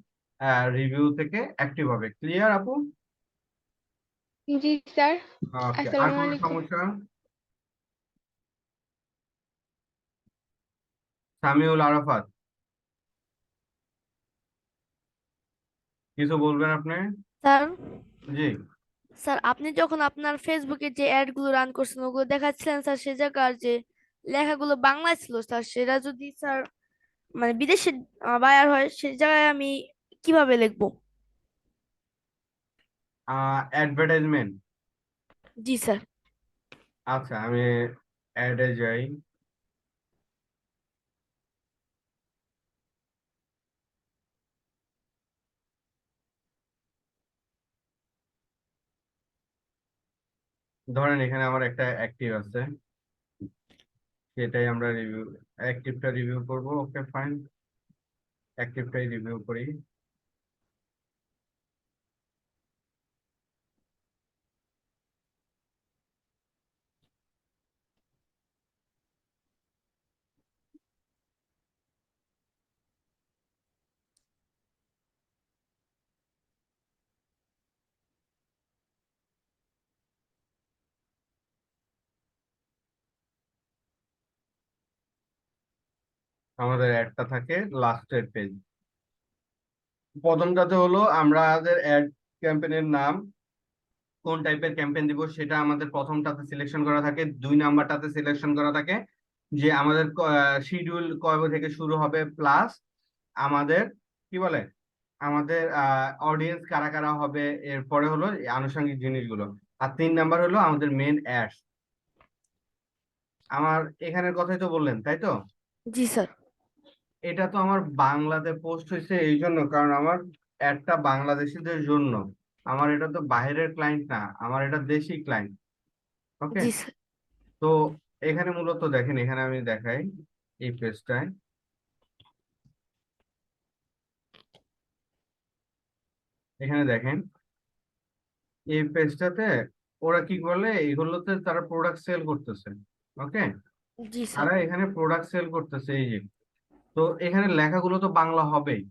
রিভিউ থেকে অ্যাক্টিভ হবে। ক্লিয়ার আপু? জি স্যার। ওকে, আর আসসালামু কোনো আলাইকুম। সমস্যা? সামিউল আরাফাত, কিছু বলবেন আপনি? স্যার, জি। স্যার আপনি যখন আপনার ফেসবুকে যে অ্যাড গুলো রান করছেন ওগুলো দেখাচ্ছিলেন স্যার, সে জায়গার যে লেখাগুলো বাংলায় ছিল স্যার, সেটা যদি স্যার মানে বিদেশে বায়ার হয় সে জায়গায় আমি কিভাবে লিখবো? অ্যাডভার্টাইজমেন্ট, জি স্যার। আচ্ছা আমি অ্যাডে যাই। ধরেন এখানে আমার একটা অ্যাক্টিভ আছে, সেটাই আমরা রিভিউ, অ্যাক্টিভটা রিভিউ করব। ওকে ফাইন, অ্যাক্টিভটাই রিভিউ করি। আমাদের অ্যাডটা থাকে লাস্টের পেজ, প্রথমটাতে হলো আমাদের অ্যাড ক্যাম্পেইনের নাম, কোন টাইপের ক্যাম্পেইন দিব সেটা আমাদের প্রথমটাতে সিলেকশন করা থাকে, 2 নাম্বারটাতে সিলেকশন করা থাকে যে আমাদের শিডিউল কবে থেকে শুরু হবে, প্লাস আমাদের কি বলে আমাদের অডিয়েন্স কারা কারা হবে, এরপরে হলো এই আনুষঙ্গিক জিনিসগুলো। আর 3 নাম্বার হলো আমাদের মেন অ্যাডস। আমার এখানের কথাই তো বললেন, তাই তো? জি স্যার। এটা তো আমার বাংলাতে পোস্ট হয়েছে এই জন্য কারণ আমার অ্যাডটা বাংলাদেশিদের জন্য। আমার এটা তো বাইরের ক্লায়েন্ট না, আমার এটা দেশি ক্লায়েন্ট। ওকে। জি স্যার। তো এখানে মূলত দেখেন, এখানে আমি দেখাই এই পেজটায়, এখানে দেখেন এই পেজটাতে ওরা কি বলে, এগুলোতে তারা প্রোডাক্ট সেল করতেছে। ওকে। জি স্যার। তারা এখানে প্রোডাক্ট সেল করতেছে, এই যে। তো এখানে লেখাগুলো তো বাংলা হবেই,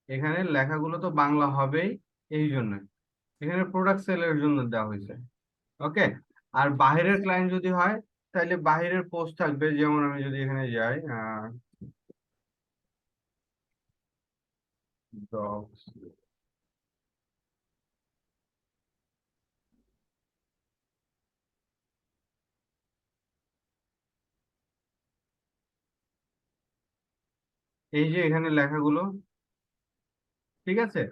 এখানে লেখাগুলো তো বাংলা হবেই, এই জন্য এখানে প্রোডাক্ট সেলের জন্য দেওয়া হয়েছে। ওকে। আর বাইরের ক্লায়েন্ট যদি হয় তাহলে বাইরের পোস্ট থাকবে, যেমন আমি যদি এখানে যাই jobs, এই যে এখানে লেখাগুলো, ঠিক আছে।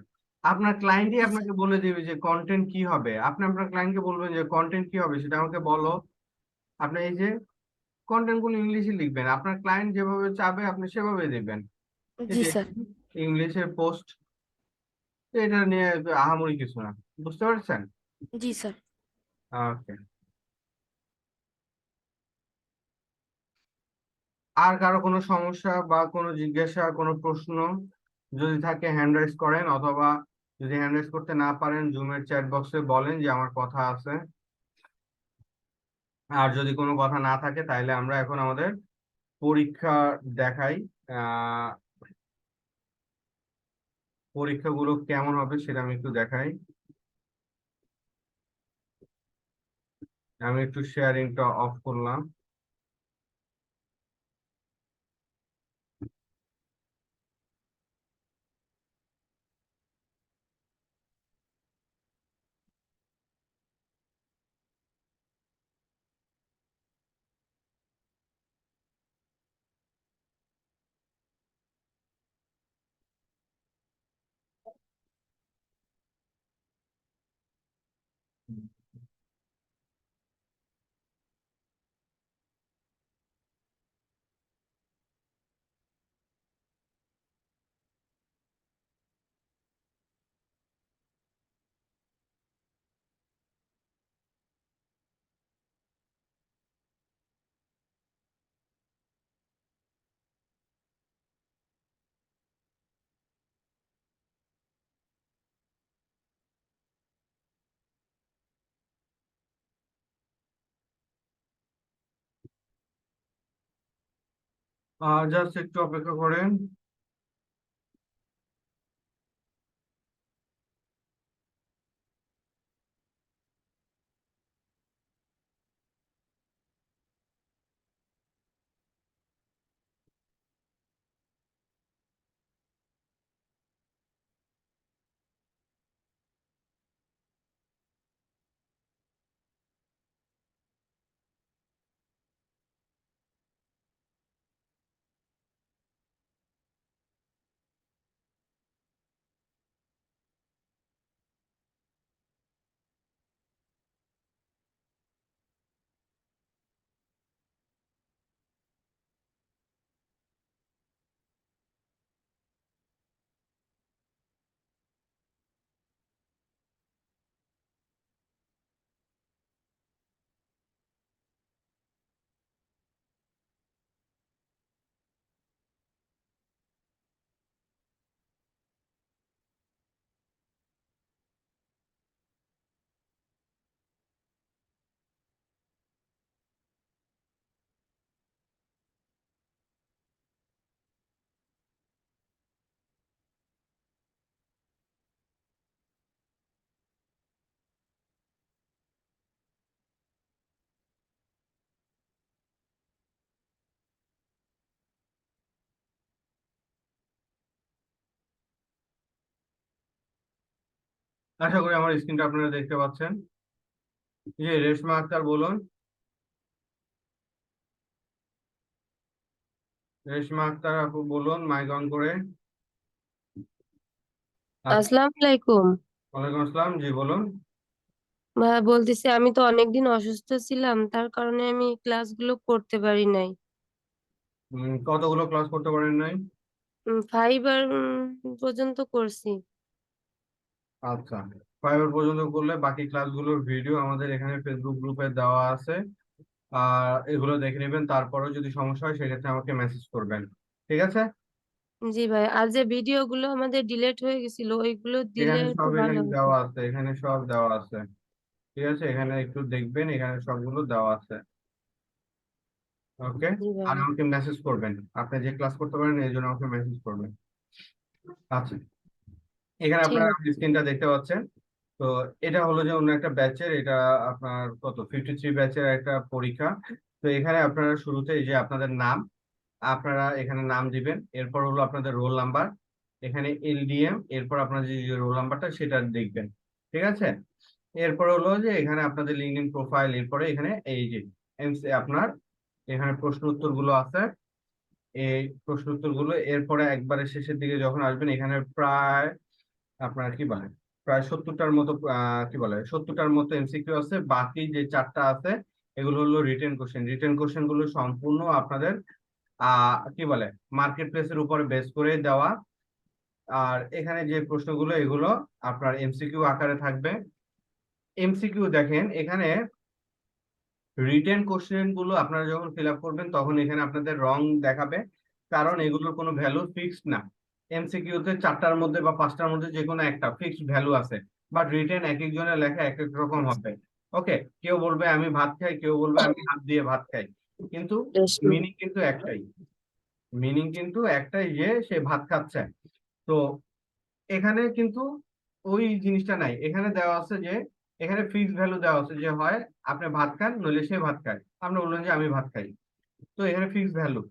আপনার ক্লায়েন্টই জি স্যার। আপনাকে বলে দিবে যে কন্টেন্ট কি হবে, আপনি আপনার ক্লায়েন্টকে বলবেন যে কন্টেন্ট কি হবে সেটা আমাকে বলো। আপনি এই যে কন্টেন্ট গুলো ইংলিশে লিখবেন, আপনার ক্লায়েন্ট যেভাবে চাবে আপনি সেভাবে দিবেন। এই জি যে স্যার। ইংলিশের পোস্ট, এটা নিয়ে আহামরি কিছু না, বুঝতে পারছেন? জি স্যার। ওকে। আর কারো কোনো সমস্যা বা কোনো জিজ্ঞাসা, কোনো প্রশ্ন যদি থাকে হ্যান্ড রাইজ করেন, অথবা যদি হ্যান্ড রাইজ করতে না পারেন জুমের চ্যাট বক্সে বলেন যে আমার কথা আছে। আর যদি কোনো কথা না থাকে তাহলে আমরা এখন আমাদের পরীক্ষা দেখাই। আহ পরীক্ষাগুলো কেমন হবে সেটা আমি একটু দেখাই। আমি একটু শেয়ারিংটা অফ করলাম। জাস্ট একটু অপেক্ষা করেন। আশা করি আমার স্ক্রিনটা আপনারা দেখতে পাচ্ছেন। যে রেশমা আক্তার বলুন। রেশমা আক্তার আপু বলুন মাইক অন করে। আচ্ছা, আসসালামু আলাইকুম। ওয়ালাইকুম আসসালাম, জি বলুন। ভাইয়া বলতেছি, আমি তো অনেকদিন অসুস্থ ছিলাম, তার কারণে আমি ক্লাসগুলো করতে পারি নাই। কতগুলো ক্লাস করতে পারেন নাই? 5 আর পর্যন্ত করছি। আচ্ছা, 5 পর্যন্ত করলে বাকি ক্লাসগুলোর ভিডিও আমাদের এখানে ফেসবুক গ্রুপে দেওয়া আছে। আর এগুলো দেখে নেবেন, তারপরেও যদি সমস্যা হয় সেক্ষেত্রে আমাকে মেসেজ করবেন, ঠিক আছে? জি ভাই, আর যে ভিডিওগুলো আমাদের ডিলিট হয়ে গেছিল ওইগুলো দিলে এখানে একটু সব ভালো এখানে হতো। দেওয়া আছে, এখানে সব দেওয়া আছে, ঠিক আছে? এখানে একটু দেখবেন, এখানে সবগুলো দেওয়া আছে। ওকে। জি ভাই। আর আমাকে মেসেজ করবেন, আপনি যে ক্লাস করতে পারেন এই জন্য আমাকে মেসেজ করবেন। আচ্ছা, এখানে ঠিক আপনারা আছে। স্ক্রিনটা দেখতে পাচ্ছেন। তো এটা হলো যে অন্য একটা ব্যাচের, এটা আপনার কত 53 ব্যাচের একটা পরীক্ষা। তো এখানে আপনারা শুরুতে এই যে আপনাদের নাম, আপনারা এখানে নাম দিবেন, এরপর হলো আপনাদের রোল নাম্বার, এখানে এলডিএম, এরপর আপনার যে রোল নাম্বারটা সেটা দেখবেন, ঠিক আছে? এরপর হলো যে এখানে আপনাদের লিঙ্কডইন প্রোফাইল, এরপরে এখানে এই যে আপনার এখানে প্রশ্ন উত্তর গুলো আছে, এই প্রশ্ন উত্তর গুলো এরপরে একবারে শেষের দিকে যখন আসবেন এখানে প্রায় আপনার কি বলে প্রায় 70টার মতো কি বলে 70টার মতো এমসিকিউ আছে, বাকি যে 4টা আছে এগুলো হলো রিটেন কোশ্চেন। রিটেন কোশ্চেন গুলো সম্পূর্ণ আপনাদের কি বলে মার্কেট প্লেসের উপরে বেস করে দেওয়া। আর এখানে যে প্রশ্নগুলো এগুলো আপনার এমসিকিউ আকারে থাকবে। এমসিকিউ দেখেন এখানে রিটেন কোশ্চেন গুলো আপনারা যখন ফিল আপ করবেন তখন এখানে আপনাদের রং দেখাবে, কারণ এগুলোর কোনো ভ্যালু ফিক্সড না। এমসিকিউ তে 4টার মধ্যে বা 5টার মধ্যে যে কোনো একটা ফিক্সড ভ্যালু আছে, বাট রিটেন এক একজনের লেখা এক এক রকম হবে। ওকে, কেউ বলবে আমি ভাত খাই, কেউ বলবে আমি হাত দিয়ে ভাত খাই, কিন্তু রেশমি। মিনিং কিন্তু একটাই। মিনিং কিন্তু একটাই যে সে ভাত খাচ্ছে। তো এখানে কিন্তু ওই জিনিসটা নাই, এখানে দেওয়া আছে যে এখানে ফিক্স ভ্যালু দেওয়া আছে যে হয় আপনি ভাত খান নইলে সে ভাত খায়, আপনি বললেন যে আমি ভাত খাই, তো এখানে ফিক্স ভ্যালু।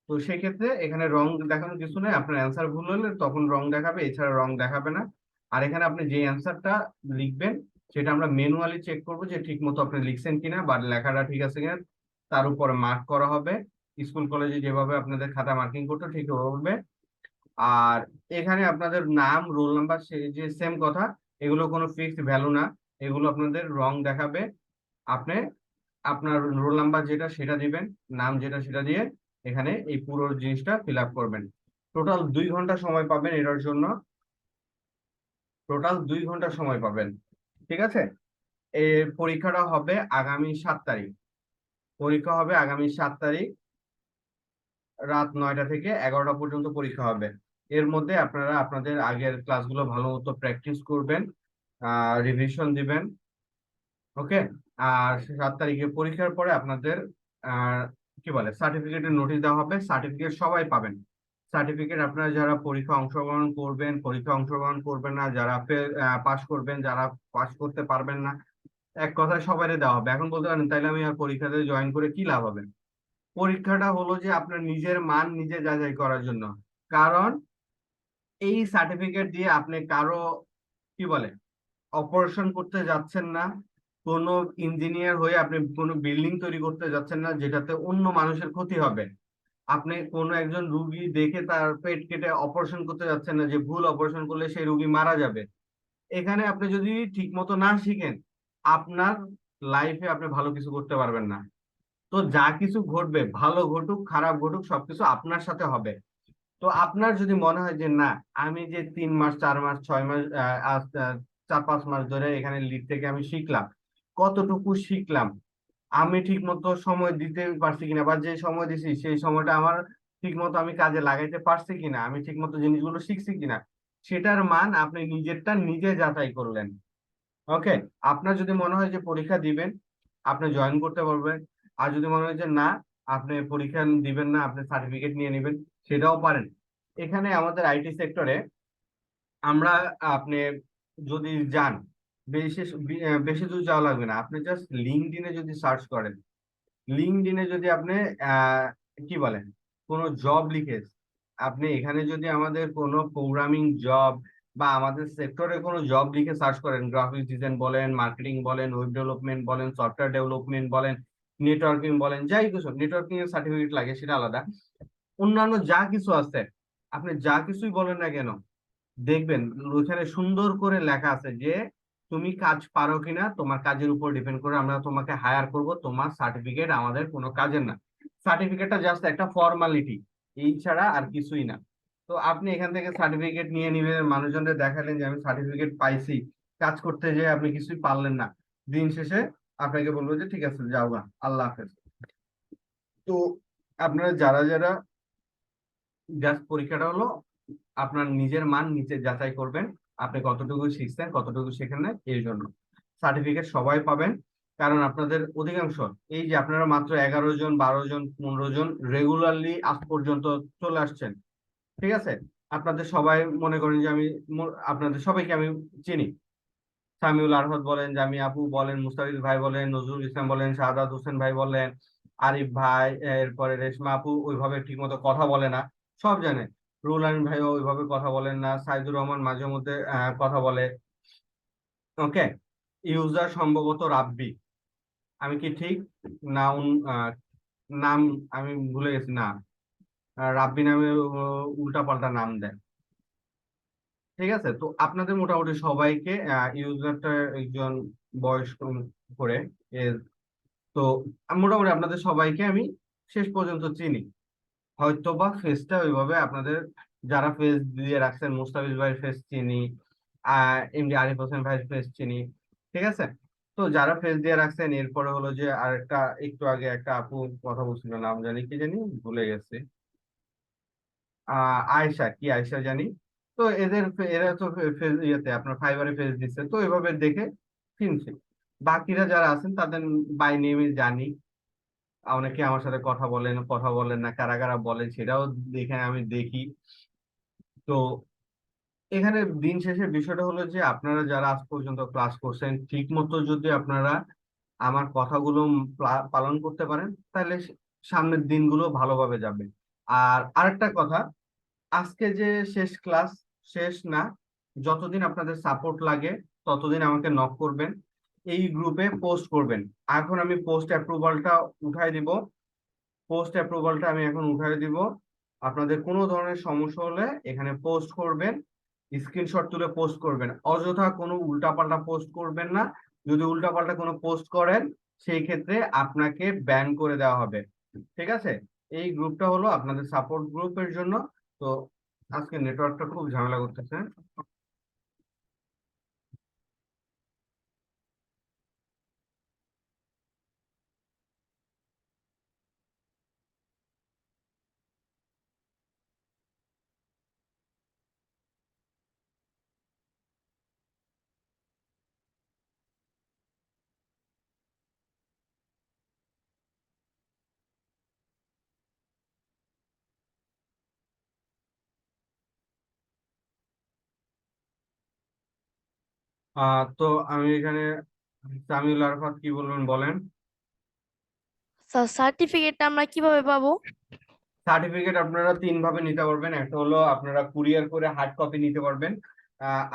তো সেক্ষেত্রে এখানে রং দেখানোর কিছু নেই, আপনার অ্যান্সার ভুল হলে তখন রং দেখাবে, এছাড়া রং দেখাবে না। আর এখানে আপনি যে অ্যান্সারটা লিখবেন সেটা আমরা ম্যানুয়ালি চেক করবো যে ঠিক মতো আপনি লিখছেন কিনা বা লেখাটা ঠিক আছে কিনা, তার উপরে মার্ক করা হবে। স্কুল কলেজে যেভাবে আপনাদের খাতা মার্কিং করতে ঠিক হবে। আর এখানে আপনাদের নাম রোল নাম্বার সেই যে সেম কথা, এগুলো কোনো ফিক্সড ভ্যালু না, এগুলো আপনাদের রং দেখাবে। আপনি আপনার রোল নাম্বার যেটা সেটা দিবেন, নাম যেটা সেটা দিয়ে এখানে এই পুরো জিনিসটা ফিল আপ করবেন। টোটাল 2 ঘন্টা সময় পাবেন এটার জন্য, টোটাল 2 ঘন্টা সময় পাবেন, ঠিক আছে? এই পরীক্ষাটা হবে আগামী 7 তারিখ। পরীক্ষা হবে আগামী 7 তারিখ রাত 9টা থেকে 11টা পর্যন্ত পরীক্ষা হবে। এর মধ্যে আপনারা আপনাদের আগের ক্লাসগুলো ভালো মতো প্র্যাকটিস করবেন, রিভিশন দিবেন। ওকে। আর 7 তারিখে পরীক্ষার পরে আপনাদের আহ কি বলে সার্টিফিকেটের নোটিশ দেওয়া হবে, সার্টিফিকেট সবাই পাবেন। সার্টিফিকেট আপনারা যারা পরীক্ষা অংশগ্রহণ করবেন, পরীক্ষা অংশগ্রহণ করবেন না, যারা পাস করবেন, যারা পাস করতে পারবেন না, এক কথায় সবাইকে দেওয়া হবে। এখন বলতে পারেন তাইলে আমি আর পরীক্ষাতে জয়েন করে কি লাভ হবে? পরীক্ষাটা হলো যে আপনার নিজের মান নিজে যাচাই করার জন্য, কারণ এই সার্টিফিকেট দিয়ে আপনি কারো কি বলে অপারেশন করতে যাচ্ছেন না, কোনো ইঞ্জিনিয়ার হয়ে আপনি কোনো বিল্ডিং তৈরি করতে যাচ্ছেন না যেটাতে অন্য মানুষের ক্ষতি হবে। আপনি কোনো একজন রুগী দেখে তার পেট কেটে অপারেশন করতে যাচ্ছেন না যে ভুল অপারেশন করলে সেই রুগী মারা যাবে। এখানে আপনি যদি ঠিক মতো না শিখেন আপনার লাইফে আপনি ভালো কিছু করতে পারবেন না। তো যা কিছু ঘটবে, ভালো ঘটুক খারাপ ঘটুক, সবকিছু আপনার সাথে হবে। তো আপনার যদি মনে হয় যে না, আমি যে 3 মাস 4 মাস 6 মাস 4-5 মাস ধরে এখানে লিড থেকে আমি শিখলাম, কতটুকু শিখলাম, আমি ঠিক মতো সময় দিতে পারছি কিনা, বা যে সময় দিছি সেই সময়টা আমার ঠিক মতো আমি কাজে লাগাইতে পারছি কিনা, আমি ঠিক মতো জিনিসগুলো শিখছি কিনা, সেটার মান আপনি নিজেরটা নিজে যাচাই করলেন। ওকে। আপনার যদি মনে হয় যে পরীক্ষা দিবেন আপনি জয়েন করতে পারবেন, আর যদি মনে হয় যে না আপনি পরীক্ষা দিবেন না, আপনি সার্টিফিকেট নিয়ে নেবেন, সেটাও পারেন। এখানে আমাদের আইটি সেক্টরে আমরা আপনি যদি যান, বেশি বেশি দূর যাওয়া লাগবে না, আপনি জাস্ট লিঙ্কডইনে যদি সার্চ করেন, লিঙ্কডইনে যদি আপনি আহ কি বলেন কোনো জব লিখে, আপনি এখানে যদি আমাদের কোনো প্রোগ্রামিং জব বা আমাদের সেক্টরে কোনো জব লিখে সার্চ করেন, গ্রাফিক্স ডিজাইন বলেন, মার্কেটিং বলেন, ওয়েব ডেভেলপমেন্ট বলেন, সফটওয়্যার ডেভেলপমেন্ট বলেন, নেটওয়ার্কিং বলেন, যাই কিছু, নেটওয়ার্কিং এর সার্টিফিকেট লাগে সেটা আলাদা। অন্যান্য যা কিছু আছে, আপনি যা কিছুই বলেন না কেন, দেখবেন ওইখানে সুন্দর করে লেখা আছে যে তুমি কাজ পারো কিনা, তোমার কাজের উপর ডিপেন্ড করে আমরা তোমাকে হায়ার করব, তোমার সার্টিফিকেট আমাদের কোনো কাজের না। সার্টিফিকেটটা জাস্ট একটা ফর্মালিটি, এই ছাড়া আর কিছুই না। তো আপনি এখান থেকে সার্টিফিকেট নিয়ে নিবেন, মানুষজনদের দেখালেন যে আমি সার্টিফিকেট পাইছি, কাজ করতে যেয়ে আপনি কিছুই পারলেন না, দিন শেষে আপনাকে বলবো যে ঠিক আছে যাও গা, আল্লাহ হাফেজ। তো আপনারা যারা যারা জাস্ট পরীক্ষাটা হলো আপনার নিজের মান নিচে যাচাই করবেন, আপনি কতটুকু শিখছেন কতটুকু শেখেন না, এই জন্য সার্টিফিকেট সবাই পাবেন। কারণ আপনাদের অধিকাংশ, এই যে আপনারা মাত্র 11 জন 12 জন 15 জন রেগুলারলি আজ পর্যন্ত চলে আসছেন, ঠিক আছে? আপনাদের সবাই মনে করেন যে আমি আপনাদের সবাইকে আমি চিনি। সামিউল আরফাত বলেন, জামি আপু বলেন, মুস্তাফিজ ভাই বলেন, নজরুল ইসলাম বলেন, শাহাদাত হোসেন ভাই বলেন, আরিফ ভাই, এরপরে রেশমা আপু ওইভাবে ঠিক মতো কথা বলে না, সব জানে। রুহুল আমিন ভাইও ওইভাবে কথা বলেন না, সাইদুর রহমান মাঝে মধ্যে কথা বলে। ওকে, ইউজার সম্ভবত রাব্বি, আমি কি ঠিক? না নাম আমি ভুলে গেছি, না রাব্বি নামে উল্টা পাল্টা নাম দেয়। ঠিক আছে, তো আপনাদের মোটামুটি সবাইকে ইউজারটা একজন বয়স্ক করে তো মোটামুটি আপনাদের সবাইকে আমি শেষ পর্যন্ত চিনি। হয়তো বা ফেসটা ওইভাবে আপনাদের, যারা ফেস দিয়ে রাখছেন, মুস্তাফিজ ভাইয়ের ফেস চিনি, এমডি আরিফ হোসেন ভাইয়ের ফেস চিনি, ঠিক আছে? তো যারা ফেস দিয়ে রাখছেন, এরপরে হলো যে আরেকটা, একটু আগে একটা আপু কথা বলছিল, নাম জানি কি জানি, ভুলে গেছে, আয়েশা, কি আয়েশা জানি। তো এরা তো ফেস ইয়েতে আপনার ফাইবারে ফেস দিচ্ছে, তো এভাবে দেখে চিনছি। বাকিরা যারা আছেন তাদের বাই নেমে জানি, অনেকে আমার সাথে কথা বলেন, কথা বলেন না, কারা কারা বলেন সেটাও দেখে আমি দেখি। তো এখানে দিন শেষে বিষয়টা হলো যে আপনারা যারা আজ পর্যন্ত ক্লাস করছেন ঠিক মতো যদি আপনারা আমার কথাগুলো পালন করতে পারেন, তাহলে সামনের দিনগুলো ভালোভাবে যাবে। আর আরেকটা কথা, আজকে যে শেষ ক্লাস, শেষ না, যতদিন আপনাদের সাপোর্ট লাগে ততদিন আমাকে নক করবেন, এই গ্রুপে পোস্ট করবেন। এখন আমি পোস্ট অ্যাপ্রুভালটা উঠাই দিব, পোস্ট অ্যাপ্রুভালটা আমি এখন উঠাই দিব। আপনাদের কোনো ধরনের সমস্যা হলে এখানে পোস্ট করবেন, স্ক্রিনশট তুলে পোস্ট করবেন, অযথা কোনো উল্টাপাল্টা পোস্ট করবেন না। যদি উল্টাপাল্টা কোনো পোস্ট করেন সেই ক্ষেত্রে আপনাকে ব্যান করে দেওয়া হবে, ঠিক আছে? এই গ্রুপটা হলো আপনাদের সাপোর্ট গ্রুপের জন্য। তো আজকে নেটওয়ার্কটা খুব ঝামেলা করতেছে। তো আমি এখানে, সামিউল আরফাত কি বলবেন বলেন। স্যার সার্টিফিকেটটা আমরা কিভাবে পাবো? সার্টিফিকেট আপনারা 3 ভাবে নিতে পারবেন, একটা হলো আপনারা কুরিয়ার করে হার্ড কপি নিতে পারবেন,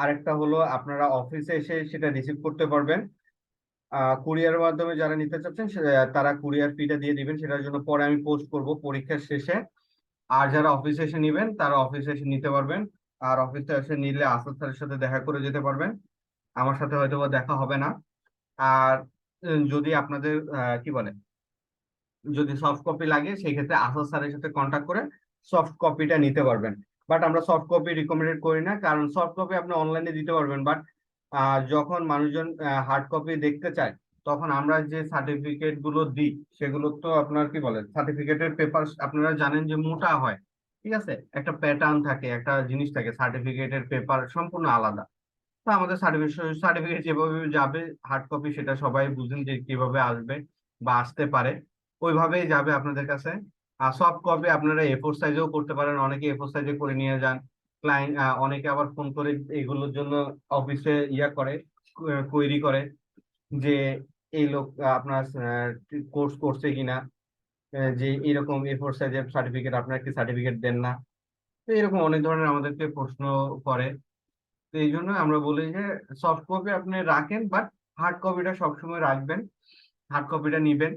আরেকটা হলো আপনারা অফিসে এসে সেটা রিসিভ করতে পারবেন। কুরিয়ারের মাধ্যমে যারা নিতে চাচ্ছেন তারা কুরিয়ার ফিটা দিয়ে দিবেন, সেটার জন্য পরে আমি পোস্ট করব পরীক্ষার শেষে। আর যারা অফিসে এসে নিবেন তারা অফিসে এসে নিতে পারবেন। আর অফিসে এসে নিলে আসাদ স্যারের সাথে দেখা করে যেতে পারবেন, আমার সাথে হয়তো বা দেখা হবে না। আর যদি আপনাদের কি বলে, যদি সফট কপি লাগে সেই ক্ষেত্রে আসাদ স্যারের সাথে কন্ট্যাক্ট করে সফট কপিটা নিতে পারবেন। বাট আমরা সফট কপি রিকমেন্ডেড করি না, কারণ সফট কপি আপনি অনলাইনে দিতে পারবেন, বাট যখন মানুষজন হার্ড কপি দেখতে চায় তখন আমরা যে সার্টিফিকেট গুলো দিই সেগুলো তো আপনার কি বলে, সার্টিফিকেটের পেপার আপনারা জানেন যে মোটা হয়, ঠিক আছে? একটা প্যাটার্ন থাকে, একটা জিনিস থাকে, সার্টিফিকেটের পেপার সম্পূর্ণ আলাদা। তো আমাদের সার্টিফিকেট সার্টিফিকেট যেভাবে যাবে হার্ড কপি, সেটা সবাই বুঝেন যে কিভাবে আসবে বা আসতে পারে, ওইভাবেই যাবে আপনাদের কাছে। আর সফট কপি আপনারা এ4 সাইজেও করতে পারেন, অনেকে এ4 সাইজে করে নিয়ে যান। ক্লায়েন্ট, অনেকে আবার ফোন করে এগুলোর জন্য অফিসে ইয়া করে, কোয়েরি করে যে এই লোক আপনার কোর্স করছে কিনা, যে এরকম এ4 সাইজের সার্টিফিকেট, আপনার কি সার্টিফিকেট দেন না? তো এরকম অনেক ধরনের আমাদেরকে প্রশ্ন করে। তো এই জন্য আমরা বলি যে সফট কপি আপনি রাখেন, বাট হার্ড কপিটা সবসময় রাখবেন, হার্ড কপিটা নিবেন,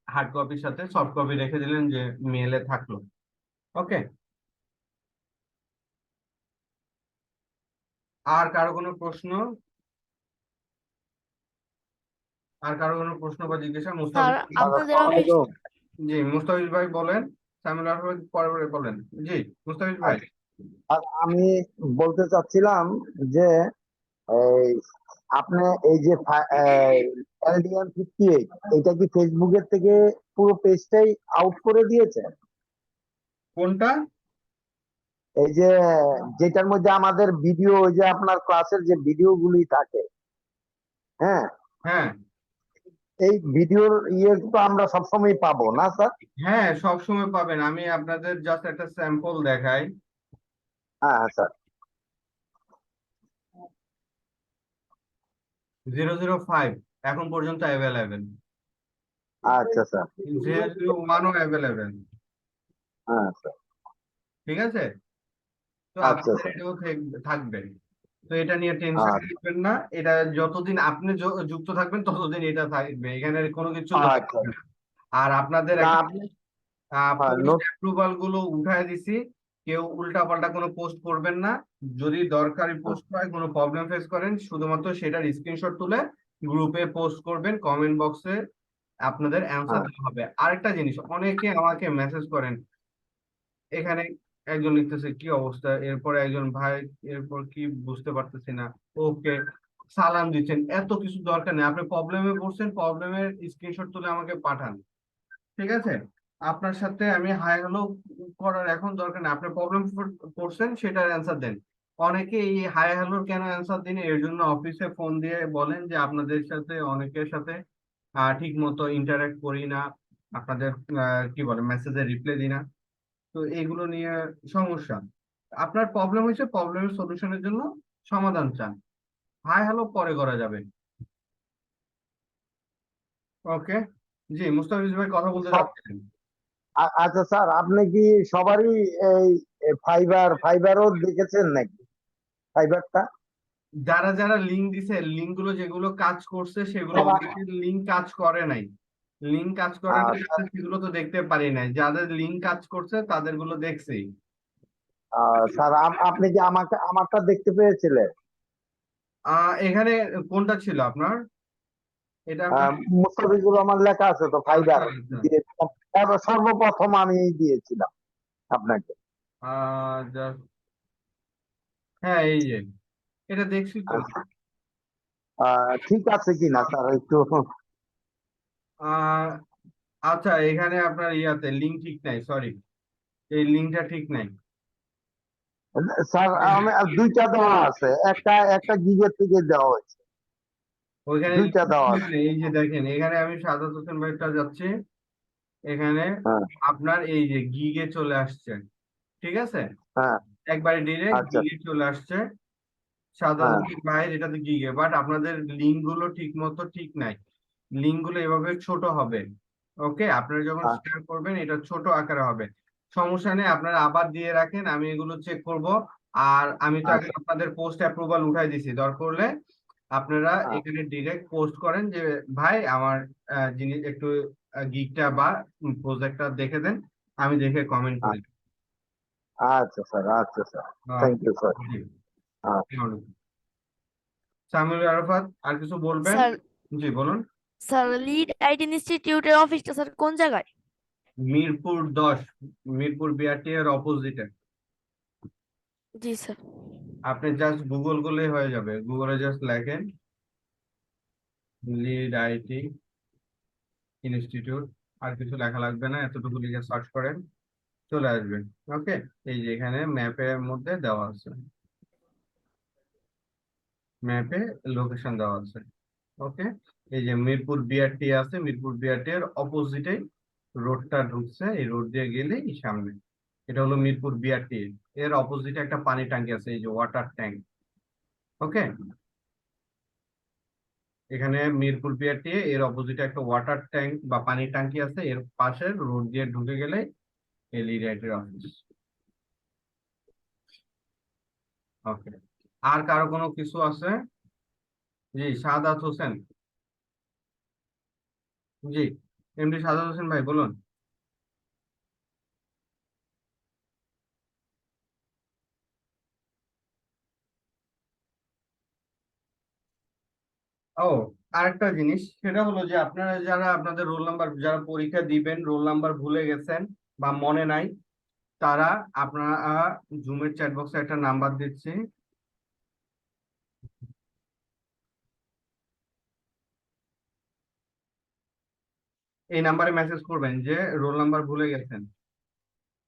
হার্ড কপির সাথে সফট কপি রেখে দিলেন যে মেলে থাকলো। ওকে, আর কারো কোনো প্রশ্ন? আর কারো কোনো প্রশ্ন বা জিজ্ঞাসা? স্যার মুস্তাফিজ ভাই? আপনাদের অফিস জি, মুস্তাফিজ ভাই বলেন, সামিউল আহমেদ পরে পরে বলেন। জি, মুস্তাফিজ ভাই। আর আমি বলতে চাচ্ছিলাম যে এই আপনি এই যে LDM58 এটা কি ফেসবুকের থেকে পুরো পেজটাই আউট করে দিয়েছে? কোনটা? এই যে যেটার মধ্যে আমাদের ভিডিও, ওই যে আপনার ক্লাসের যে ভিডিও গুলি থাকে, হ্যাঁ, হ্যাঁ এই ভিডিওর ইয়ে তো আমরা সবসময় পাবো না স্যার? হ্যাঁ, সব সময় পাবেন। আমি আপনাদের জাস্ট একটা স্যাম্পল দেখাই। হ্যাঁ হ্যাঁ স্যার। 005 এখন পর্যন্ত অ্যাভেলেবেল, আচ্ছা স্যার। 001ও অ্যাভেলেবেল। হ্যাঁ স্যার। ঠিক আছে, তো আচ্ছা আপনাদের স্যার। এটাও থাকবে। তো এটা নিয়ে টেনশন করবেন না, এটা যতদিন আপনি যুক্ত থাকবেন ততদিন এটা থাকবে, এখানে কোনো কিছু দেওয়া আচ্ছা। হবে না। আর আপনাদের না একটা আপনি পোস্ট অ্যাপ্রুভাল গুলো উঠায় দিছি, কেউ উল্টা পাল্টা কোনো পোস্ট করবেন না। যদি দরকারি পোস্ট হয়, কোনো প্রবলেম ফেস করেন, শুধুমাত্র সেটার স্ক্রিনশট তুলে গ্রুপে পোস্ট করবেন, কমেন্ট বক্সে আপনাদের অ্যান্সার দেওয়া হবে। আরেকটা জিনিস, অনেকে আমাকে মেসেজ করেন, এখানে একজন লিখতেছে কি অবস্থা, এরপরে একজন ভাই এরপর কি বুঝতে পারতেছি না, ওকে সালাম দিচ্ছেন, এত কিছু দরকার নেই। আপনি প্রবলেমে পড়ছেন, প্রবলেমের স্ক্রিনশট তুলে আমাকে পাঠান, ঠিক আছে? আপনার সাথে আমি হাই হ্যালো করার এখন দরকার নেই, আপনি প্রবলেম পড়ছেন সেটার অ্যান্সার দেন। অনেকে এই হাই হ্যালোর কেন অ্যান্সার দিন, এর জন্য অফিসে ফোন দিয়ে বলেন যে আপনাদের সাথে অনেকের সাথে ঠিক মতো ইন্টারাক্ট করি না, আপনাদের কি বলে মেসেজের রিপ্লাই দিই না। তো এইগুলো নিয়ে সমস্যা। আপনার প্রবলেম হয়েছে, প্রবলেমের সলিউশনের জন্য সমাধান চান, হাই হ্যালো পরে করা যাবে। ওকে, জি মুস্তাফিজ ভাই কথা বলতে যাচ্ছেন। আচ্ছা স্যার, আপনি কি সবারই এই ফাইবারও দেখেছেন নাকি? ফাইবারটা যারা যারা লিঙ্ক দিছে, লিঙ্ক গুলো যেগুলো কাজ করছে সেগুলো, লিঙ্ক কাজ করে নাই, লিঙ্ক কাজ করে নাই সেগুলো তো দেখতে পারি নাই, যাদের লিঙ্ক কাজ করছে তাদের গুলো দেখছি। স্যার আপনি কি আমারটা দেখতে পেয়েছিলেন? এখানে কোনটা ছিল আপনার? এটা আপনার? মুস্তাফিজুর রহমান লেখা আছে তো, আচ্ছা ফাইবার আচ্ছা। দিয়েছিলাম। সর্বপ্রথম আমি দিয়েছিলাম আপনাকে। just- হ্যাঁ এই যে এটা দেখছি তো। ঠিক আছে কিনা স্যার একটু? আহ আচ্ছা, এখানে আপনার ইয়াতে লিঙ্ক ঠিক নাই, সরি, এই লিঙ্কটা ঠিক নাই। স্যার আমি দুইটা দেওয়া আছে, একটা একটা গিগের থেকে দেওয়া হয়েছে, ওইখানে দুইটা দেওয়া link আছে। নেই। এই যে দেখেন, এখানে আমি সাদাত হোসেন ভাইটা যাচ্ছি, এখানে হ্যাঁ আপনার এই যে গিগে চলে আসছে, ঠিক আছে, হ্যাঁ। একবারে ডিরেক্ট আচ্ছা। গিগে চলে আসছে সাদাত হ্যাঁ হোসেন ভাইয়ের এটাতে গিগে, বাট আপনাদের লিঙ্ক গুলো ঠিক মতো ঠিক নাই, লিঙ্ক গুলো এভাবে ছোট হবে। ওকে, আপনারা যখন শেয়ার করবেন এটা ছোট আকারে হবে, সমস্যা নেই, আপনারা আবার দিয়ে রাখেন, আমি এগুলো চেক করব। আর আমি তো আগে আচ্ছা। আপনাদের পোস্ট অ্যাপ্রুভাল উঠাই দিছি, দরকার হলে আপনারা হ্যাঁ, এখানে ডিরেক্ট পোস্ট করেন যে ভাই আমার জিনিস একটু গিকটা বা প্রজেক্টটা দেখে দেন, আমি দেখে কমেন্ট করি। আচ্ছা স্যার, আচ্ছা স্যার, থ্যাংক ইউ স্যার। জি, সামিউল আরাফাত আর কিছু বলবেন? স্যার জি বলুন। স্যার লিড আইটি ইনস্টিটিউটের অফিসটা স্যার কোন জায়গায়? মিরপুর 10, মিরপুর বিআরটি এর অপোজিটে। জি স্যার। আপনি জাস্ট গুগল করলেই হয়ে যাবে, গুগলে জাস্ট লেখেন লিড আইটি ইনস্টিটিউট, আর কিছু লেখা লাগবে না, এতটুকু লিখে সার্চ করেন চলে আসবে। ওকে, এই যে এখানে ম্যাপের মধ্যে দেওয়া আছে, ম্যাপে লোকেশন দেওয়া আছে। ওকে, এই যে মিরপুর বিআরটি আছে, মিরপুর বিআরটি এর অপোজিটে রোডটা ঢুকছে, এই রোড দিয়ে গেলেই সামনে, এটা হলো মিরপুর বিআরটি এর অপোজিটে একটা পানি ট্যাঙ্কি আছে, এই যে ওয়াটার ট্যাঙ্ক। ওকে, এখানে মিরপুর বিআরটি এর অপোজিটে একটা ওয়াটার ট্যাঙ্ক বা পানি ট্যাঙ্কি আছে, এর পাশে রোড দিয়ে ঢুকে গেলে এলই রাইটের অফিস। ওকে। আর কারো কোনো কিছু আছে? জি, সাদাত হোসেন। জি, এমডি সাদাত হোসেন ভাই বলুন। ও, আরেকটা জিনিস, সেটা হলো যে আপনারা যারা আপনাদের রোল নাম্বার, যারা পরীক্ষা দিবেন রোল নাম্বার ভুলে গেছেন বা মনে নাই, তারা আপনারা জুমের চ্যাট বক্সে একটা নাম্বার দিচ্ছি, এই নাম্বারে মেসেজ করবেন যে রোল নাম্বার ভুলে গেছেন।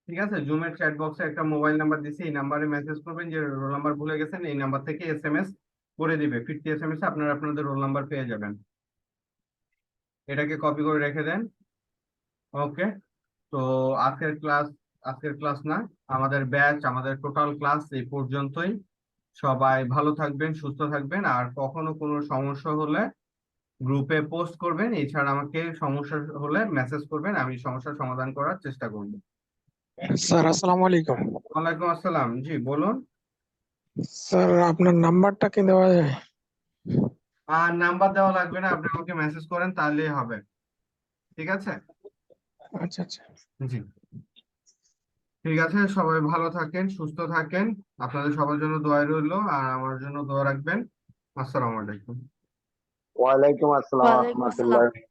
ঠিক আছে, জুমের চ্যাট বক্সে একটা মোবাইল নাম্বার দিচ্ছি, এই নাম্বারে মেসেজ করবেন যে রোল নাম্বার ভুলে গেছেন, এই নাম্বার থেকে এসএমএস করে দিবে, ফিরতি এসএমএস আপনারা আপনাদের রোল নাম্বার পেয়ে যাবেন। এটাকে কপি করে রেখে দেন। ওকে, তো আজকের ক্লাস না, আমাদের ব্যাচ, আমাদের টোটাল ক্লাস এই পর্যন্তই। সবাই ভালো থাকবেন, সুস্থ থাকবেন, আর কখনো কোনো সমস্যা হলে গ্রুপে পোস্ট করবেন, এছাড়া আমাকে সমস্যা হলে মেসেজ করবেন, আমি সমস্যার সমাধান করার চেষ্টা করব। স্যার আসসালামু আলাইকুম। ওয়ালাইকুম আসসালাম, জি বলুন। স্যার আপনার নাম্বারটা কি দেওয়া যায়? আর নাম্বার দেওয়া লাগবে না, আপনি আমাকে মেসেজ করেন তাহলেই হবে। ঠিক আছে, আচ্ছা আচ্ছা। জি ঠিক আছে, সবাই ভালো থাকেন, সুস্থ থাকেন, আপনাদের সবার জন্য দোয়া রইলো, আর আমার জন্য দোয়া রাখবেন। আসসালামু আলাইকুম। ওয়ালাইকুম আসসালাম ওয়ালাইকুম আসসালাম। রহমতুল্লাহ।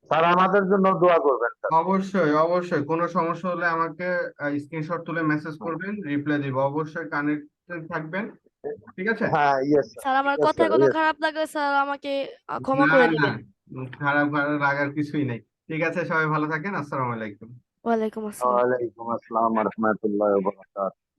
স্যার আমাদের জন্য দোয়া করবেন স্যার। অবশ্যই অবশ্যই, কোনো সমস্যা হলে আমাকে স্ক্রিনশট তুলে মেসেজ করবেন, রিপ্লাই দিব, অবশ্যই কানেক্টেড থাকবেন। ঠিক আছে। হ্যাঁ, ইয়েস স্যার, স্যার আমার ইয়েস কথায় স্যার, কোনো ইয়েস। খারাপ লাগলে স্যার আমাকে ক্ষমা না করে না, দিবেন। খারাপ খারাপ লাগার কিছুই নেই। ঠিক আছে, সবাই ভালো থাকেন, আসসালামু আলাইকুম। ওয়ালাইকুম আসসালাম। ওয়ালাইকুম আসসালাম রহমতুল্লাহ।